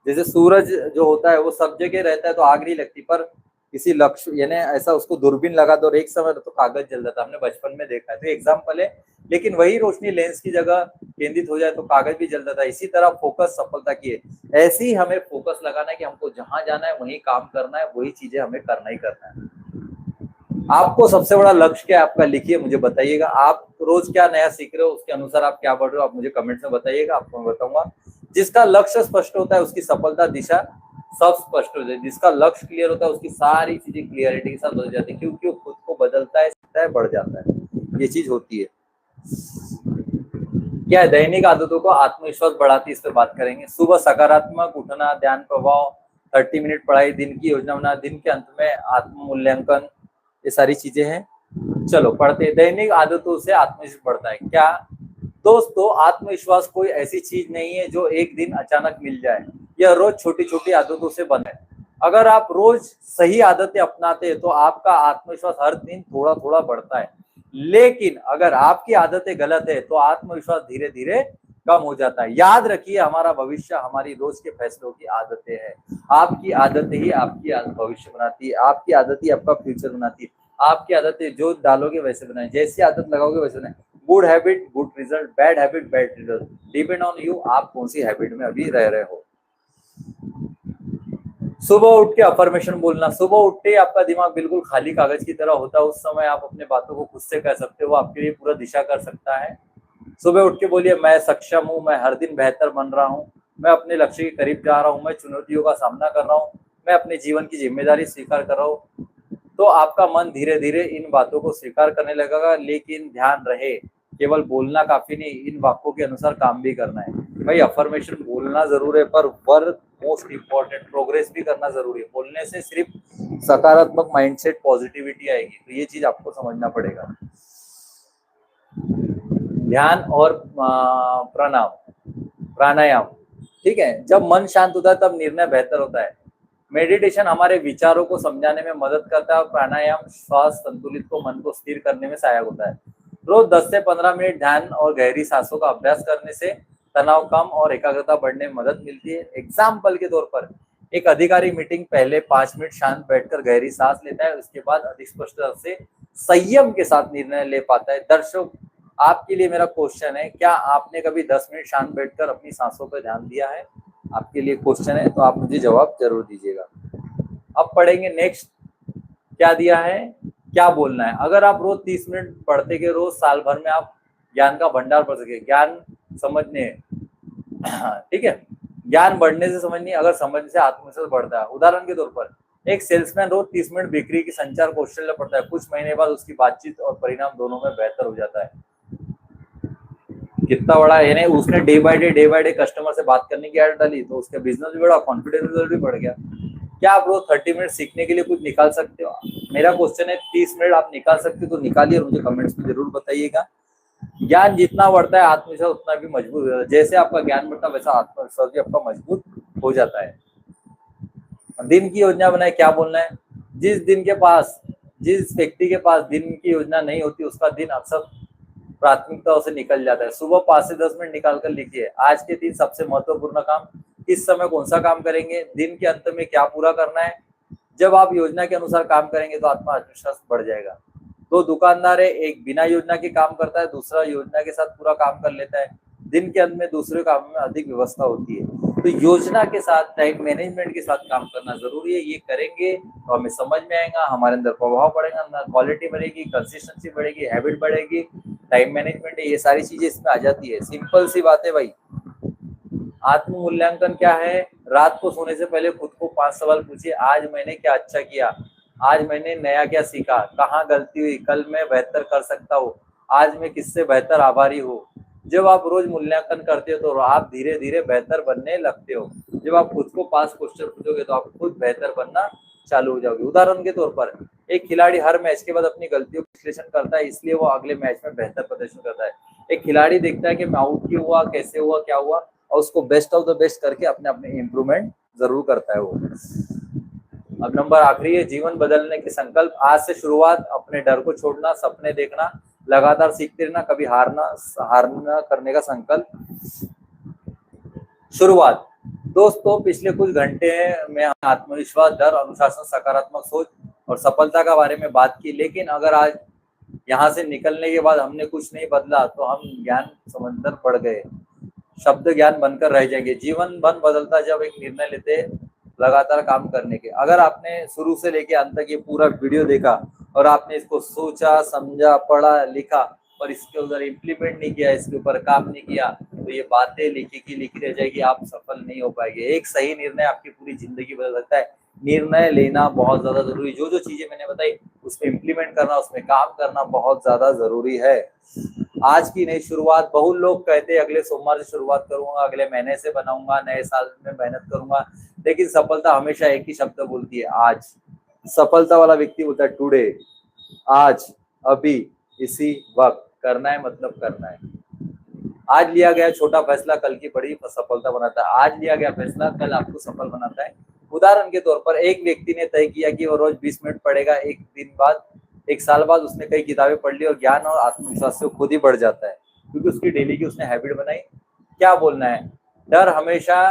जैसे सूरज जो होता है वो सब जगह रहता है तो आग नहीं लगती, पर किसी लक्ष्य यानी ऐसा उसको दूरबीन लगा दो और एक समय तो कागज जल जाता है, हमने बचपन में देखा है। तो एग्जाम्पल है, लेकिन वही रोशनी लेंस की जगह केंद्रित हो जाए तो कागज भी जल जाता है। इसी तरह फोकस सफलता की है। ऐसे ही हमें फोकस लगाना है कि हमको जहां जाना है वहीं काम करना है, वही चीजें हमें करना ही करना है। आपको सबसे बड़ा लक्ष्य क्या है आपका, लिखिए, मुझे बताइएगा। आप रोज क्या नया सीख रहे हो, उसके अनुसार आप क्या बढ़ रहे हो, आप मुझे कमेंट में बताइएगा, आपको मैं बताऊंगा। जिसका लक्ष्य स्पष्ट होता है उसकी सफलता दिशा सब स्पष्ट हो जाए। जिसका लक्ष्य क्लियर होता है उसकी सारी चीजें क्लियरिटी के साथ बदल जाती है, क्योंकि वो खुद को बदलता है, सीखता है, बढ़ जाता है। ये चीज होती है। क्या है, दैनिक आदतों को आत्मविश्वास बढ़ाती है, इस पर बात करेंगे। सुबह सकारात्मक उठना, ध्यान प्रभाव, 30 मिनट पढ़ाई, दिन की योजना बना, दिन के अंत में आत्म मूल्यांकन, ये सारी चीजें हैं। चलो पढ़ते हैं। दैनिक आदतों से आत्मविश्वास बढ़ता है। क्या दोस्तों, आत्मविश्वास कोई ऐसी चीज नहीं है जो एक दिन अचानक मिल जाए। यह रोज छोटी छोटी आदतों से बना है। अगर आप रोज सही आदतें अपनाते हैं तो आपका आत्मविश्वास हर दिन थोड़ा थोड़ा बढ़ता है। लेकिन अगर आपकी आदतें गलत है तो आत्मविश्वास धीरे धीरे कम हो जाता है। याद रखिए, हमारा भविष्य हमारी रोज के फैसलों की आदतें हैं। आपकी आदतें ही आपकी भविष्य बनाती है, आपकी आदत ही आपका फ्यूचर बनाती है। आपकी आदतें जो डालोगे वैसे बनाए, जैसी आदत लगाओगे वैसे बनाए। Good habit good result, bad habit bad result, depend on you, आप कौन सी हैबिट में अभी रह रहे हो। सुबह उठ के अफर्मेशन बोलना। सुबह उठते ही आपका दिमाग बिल्कुल खाली कागज की तरह होता है। उस समय आप अपने बातों को खुद से कह सकते हो, आपके लिए पूरा दिशा कर सकता है। सुबह उठ के बोलिए, मैं सक्षम हूँ, मैं हर दिन बेहतर बन रहा हूँ, मैं अपने लक्ष्य के करीब जा रहा हूँ, मैं चुनौतियों का सामना कर रहा हूँ, मैं अपने जीवन की जिम्मेदारी स्वीकार कर रहा हूँ। तो आपका मन धीरे धीरे इन बातों को स्वीकार करने लगेगा। लेकिन ध्यान रहे, केवल बोलना काफी नहीं, इन वाक्यों के अनुसार काम भी करना है। भाई अफर्मेशन बोलना जरूर है, पर वर्क मोस्ट इंपॉर्टेंट, प्रोग्रेस भी करना जरूरी है। बोलने से सिर्फ सकारात्मक माइंडसेट, पॉजिटिविटी आएगी, तो ये चीज आपको समझना पड़ेगा। ध्यान और प्राणायाम, ठीक है। जब मन शांत होता है तब निर्णय बेहतर होता है। मेडिटेशन हमारे विचारों को समझाने में मदद करता है और प्राणायाम श्वास संतुलित को, मन को स्थिर करने में सहायक होता है। रोज 10 से 15 मिनट ध्यान और गहरी सांसों का अभ्यास करने से तनाव कम और एकाग्रता बढ़ने में मदद मिलती है। एग्जाम्पल के तौर पर, एक अधिकारी मीटिंग पहले 5 मिनट शांत बैठकर गहरी सांस लेता है, उसके बाद अधिक स्पष्टता से संयम के साथ निर्णय ले पाता है। दर्शक, आपके लिए मेरा क्वेश्चन है, क्या आपने कभी 10 मिनट शांत बैठकर अपनी सांसों पर ध्यान दिया है? आपके लिए क्वेश्चन है, तो आप मुझे जवाब जरूर दीजिएगा। अब पढ़ेंगे नेक्स्ट, क्या दिया है, क्या बोलना है। अगर आप रोज 30 मिनट पढ़ते के रोज साल भर में आप ज्ञान का भंडार पढ़ सके। ज्ञान समझने, ठीक है, ज्ञान बढ़ने से समझने, अगर समझने से आत्मविश्वास बढ़ता है। उदाहरण के तौर पर, एक सेल्समैन रोज 30 मिनट बिक्री की संचार कौशल्य पढ़ता है। कुछ महीने बाद उसकी बातचीत और परिणाम दोनों में बेहतर हो जाता है। कितना बड़ा है, यानी उसने डे बाय डे कस्टमर से बात करने की आदत डाली तो उसका बिजनेस भी बढ़ा, कॉन्फिडेंस लेवल भी बढ़ गया। क्या आप रोज 30 मिनट सीखने के लिए कुछ निकाल सकते हो? मेरा क्वेश्चन है, 30 मिनट आप निकाल सकते हो तो निकालिए और मुझे कमेंट्स में जरूर बताइएगा। ज्ञान जितना बढ़ता है आत्मविश्वास उतना भी मजबूत हो जाता है। जैसे आपका ज्ञान बढ़ता है वैसा आत्मविश्वास भी आपका मजबूत हो जाता है। दिन की योजना बनाए, क्या बोलना है। जिस व्यक्ति के पास दिन की योजना नहीं होती उसका दिन अक्सर प्राथमिकताओं से निकल जाता है। सुबह 5 से 10 मिनट निकाल कर लिखिए, आज के 3 सबसे महत्वपूर्ण काम, इस समय कौन सा काम करेंगे, दिन के अंत में क्या पूरा करना है। जब आप योजना के अनुसार काम करेंगे तो आत्मविश्वास बढ़ जाएगा। 2 दुकानदार है, एक बिना योजना के काम करता है, दूसरा योजना के साथ पूरा काम कर लेता है। दिन के अंत में दूसरे काम में अधिक व्यवस्था होती है। तो योजना के साथ, टाइम मैनेजमेंट के साथ काम करना जरूरी है। ये करेंगे तो हमें समझ में आएगा, हमारे अंदर प्रभाव पड़ेगा, अंदर क्वालिटी बढ़ेगी, कंसिस्टेंसी बढ़ेगी, हैबिट बढ़ेगी, टाइम मैनेजमेंट है, ये सारी चीजें इसमें आ जाती है। सिंपल सी बात है भाई। आत्म मूल्यांकन क्या है? रात को सोने से पहले खुद को 5 सवाल पूछिए। आज मैंने क्या अच्छा किया, आज मैंने नया क्या सीखा, कहाँ गलती हुई, कल मैं बेहतर कर सकता हूँ, आज मैं किससे बेहतर आभारी हूँ। जब आप रोज मूल्यांकन करते हो तो आप धीरे धीरे बेहतर बनने लगते हो। जब आप खुद को 5 क्वेश्चन पूछोगे तो आप खुद बेहतर बनना चालू हो जाओगे। उदाहरण के तौर पर, एक खिलाड़ी हर मैच के बाद अपनी गलतियों का विश्लेषण करता है, इसलिए वो अगले मैच में बेहतर प्रदर्शन करता है। एक खिलाड़ी देखता है कि मैं आउट क्यों हुआ, कैसे हुआ, क्या हुआ, और उसको बेस्ट ऑफ द बेस्ट करके अपने इम्प्रूवमेंट जरूर करता है वो। अब नंबर आखिरी है, जीवन बदलने के संकल्प। आज से शुरुआत, अपने डर को छोड़ना, सपने देखना, लगातार सीखते रहना, कभी हारना करने का संकल्प। शुरुआत, दोस्तों पिछले कुछ घंटे में आत्मविश्वास, डर, अनुशासन, सकारात्मक सोच और सफलता के बारे में बात की, लेकिन अगर आज यहाँ से निकलने के बाद हमने कुछ नहीं बदला तो हम ज्ञान समंदर पड़ गए, शब्द ज्ञान बनकर रह जाएंगे। जीवन बन बदलता जब एक निर्णय लेते लगातार काम करने के। अगर आपने शुरू से लेके अंत तक ये पूरा वीडियो देखा और आपने इसको सोचा, समझा, पढ़ा, लिखा और इसके उधर इम्प्लीमेंट नहीं किया, इसके ऊपर काम नहीं किया, तो ये बातें लिखी की लिखी रह जाएगी, आप सफल नहीं हो पाएंगे। एक सही निर्णय आपकी पूरी जिंदगी बदल सकता है। निर्णय लेना बहुत ज्यादा जरूरी, जो जो चीजें मैंने बताई उसमें इम्प्लीमेंट करना, उसमें काम करना बहुत ज्यादा जरूरी है। आज की नई शुरुआत, बहुत लोग कहते हैं अगले सोमवार से शुरुआत करूंगा, अगले महीने से बनाऊंगा, नए साल में मेहनत करूंगा, लेकिन सफलता हमेशा एक ही शब्द बोलती है, आज। सफलता वाला व्यक्ति बोलता है टुडे, आज, अभी, इसी वक्त। करना है मतलब करना है। आज लिया गया छोटा फैसला कल की बड़ी सफलता बनाता है। आज लिया गया फैसला कल आपको सफल बनाता है। उदाहरण के तौर पर एक व्यक्ति ने तय किया कि वो रोज 20 मिनट पढ़ेगा। एक दिन बाद, एक साल बाद उसने कई किताबें पढ़ ली और ज्ञान और आत्मविश्वास से खुद ही बढ़ जाता है, क्योंकि उसकी डेली की उसने हैबिट बनाई। क्या बोलना है? डर हमेशा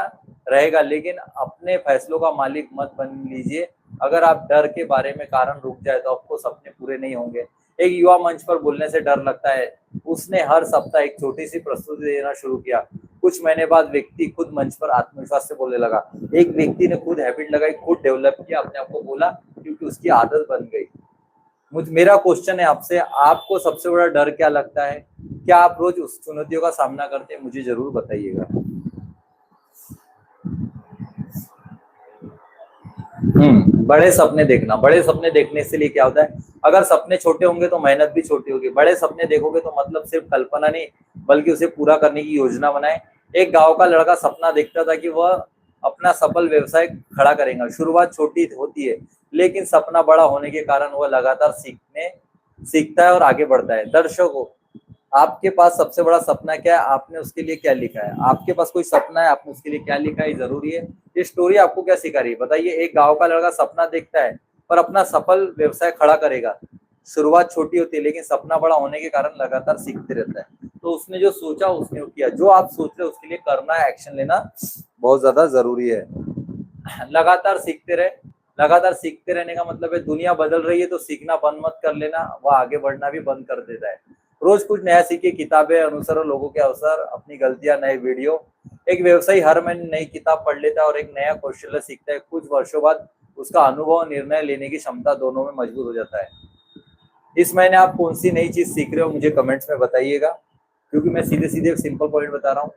रहेगा, लेकिन अपने फैसलों का मालिक मत बन लीजिए। अगर आप डर के बारे में कारण रुक जाए तो आपको सपने पूरे नहीं होंगे। एक युवा मंच पर बोलने से डर लगता है। उसने हर सप्ताह एक छोटी सी प्रस्तुति देना शुरू किया। कुछ महीने बाद व्यक्ति खुद मंच पर आत्मविश्वास से बोलने लगा। एक व्यक्ति ने खुद हैबिट लगाई, खुद डेवलप किया, अपने आप को बोला, क्योंकि उसकी आदत बन गई। मेरा क्वेश्चन है आपसे, आपको सबसे बड़ा डर क्या लगता है? क्या आप रोज उस चुनौतियों का सामना करते हैं? मुझे जरूर बताइएगा। बड़े सपने देखना। बड़े सपने देखने से लिए क्या होता है, अगर सपने छोटे होंगे तो मेहनत भी छोटी होगी। बड़े सपने देखोगे तो मतलब सिर्फ कल्पना नहीं, बल्कि उसे पूरा करने की योजना बनाए। एक गांव का लड़का सपना देखता था कि वह अपना सफल व्यवसाय खड़ा करेगा। शुरुआत छोटी होती है, लेकिन सपना बड़ा होने के कारण वह लगातार सीखता है और आगे बढ़ता है। दर्शकों, आपके पास सबसे बड़ा सपना क्या है? आपने उसके लिए क्या लिखा है? आपके पास कोई सपना है, आपने उसके लिए क्या लिखा है, जरूरी है। ये स्टोरी आपको क्या सिखा रही है बताइए। एक गांव का लड़का सपना देखता है पर अपना सफल व्यवसाय खड़ा करेगा। शुरुआत छोटी होती है, लेकिन सपना बड़ा होने के कारण लगातार सीखते रहता है। तो उसने जो सोचा उसने किया। जो आप सोच रहे हो उसके लिए करना है, एक्शन लेना बहुत ज्यादा जरूरी है। लगातार सीखते रहे। लगातार सीखते रहने का मतलब है, दुनिया बदल रही है तो सीखना बंद मत कर लेना, वह आगे बढ़ना भी बंद कर देता है। रोज कुछ नया सीखे, किताबें अनुसरो, लोगों के अवसर, अपनी गलतियां, नए वीडियो। एक व्यवसायी हर महीने नई किताब पढ़ लेता है और एक नया कौशल सीखता है। कुछ वर्षों बाद उसका अनुभव, निर्णय लेने की क्षमता दोनों में मजबूत हो जाता है। इस महीने आप कौन सी नई चीज सीख रहे हो मुझे कमेंट्स में बताइएगा, क्योंकि मैं सीधे सीधे एक सिंपल पॉइंट बता रहा हूँ।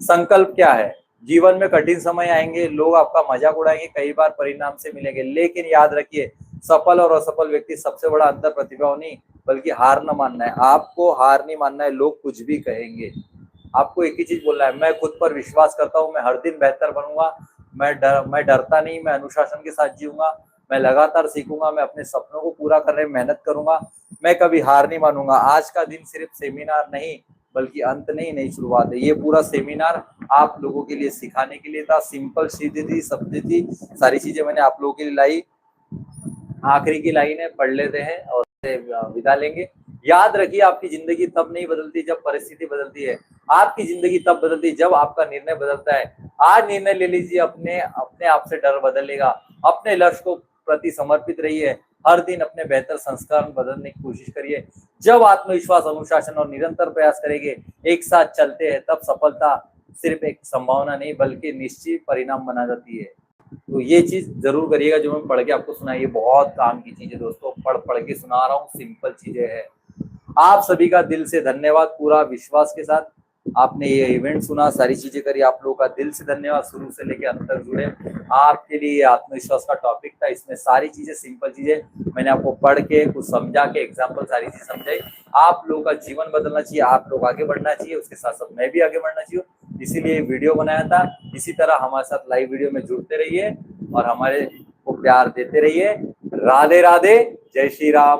संकल्प क्या है? जीवन में कठिन समय आएंगे, लोग आपका मजाक उड़ाएंगे, कई बार परिणाम से मिलेंगे, लेकिन याद रखिए, सफल और असफल व्यक्ति सबसे बड़ा अंतर प्रतिभा नहीं बल्कि हार न मानना है। आपको हार नहीं मानना है, लोग कुछ भी कहेंगे। आपको एक ही चीज बोलना है, मैं खुद पर विश्वास करता हूँ, मैं हर दिन बेहतर बनूंगा, मैं डरता नहीं, मैं अनुशासन के साथ जीऊंगा, मैं लगातार सीखूंगा, मैं अपने सपनों को पूरा करने में मेहनत करूंगा, मैं कभी हार नहीं मानूंगा। आज का दिन सिर्फ सेमिनार नहीं बल्कि अंत नहीं, नई शुरुआत है। ये पूरा सेमिनार आप लोगों के लिए सिखाने के लिए था। सिंपल सीधी थी, सब्जी थी, सारी चीजें मैंने आप लोगों के लिए लाई। आखिरी की लाइन है, पढ़ लेते हैं और विदा लेंगे। याद रखिए, आपकी जिंदगी तब नहीं बदलती जब परिस्थिति बदलती है, आपकी जिंदगी तब बदलती है जब आपका निर्णय बदलता है। आज निर्णय ले लीजिए, अपने आप से डर बदलेगा। अपने लक्ष्य को प्रति समर्पित रहिए। हर दिन अपने बेहतर संस्कार बदलने की कोशिश करिए। जब आत्मविश्वास, अनुशासन और निरंतर प्रयास करेंगे, एक साथ चलते हैं, तब सफलता सिर्फ एक संभावना नहीं बल्कि निश्चित परिणाम बना जाती है। तो ये चीज जरूर करिएगा जो मैं पढ़ के आपको सुनाई, ये बहुत काम की चीज है दोस्तों। पढ़ के सुना रहा हूँ, सिंपल चीजें हैं। आप सभी का दिल से धन्यवाद। पूरा विश्वास के साथ आपने ये इवेंट सुना, सारी चीजें करी, आप लोगों का दिल से धन्यवाद। शुरू से लेकर अंत तक जुड़े। आपके लिए आत्मविश्वास का टॉपिक था, इसमें सारी चीजें, सिंपल चीजें मैंने आपको पढ़ के, कुछ समझा के, एग्जाम्पल सारी चीज समझाई। आप लोगों का जीवन बदलना चाहिए, आप लोग आगे बढ़ना चाहिए, उसके साथ साथ मैं भी आगे बढ़ना चाहिए, इसीलिए वीडियो बनाया था। इसी तरह हमारे साथ लाइव वीडियो में जुड़ते रहिए और हमारे को प्यार देते रहिए। राधे राधे, जय श्री राम।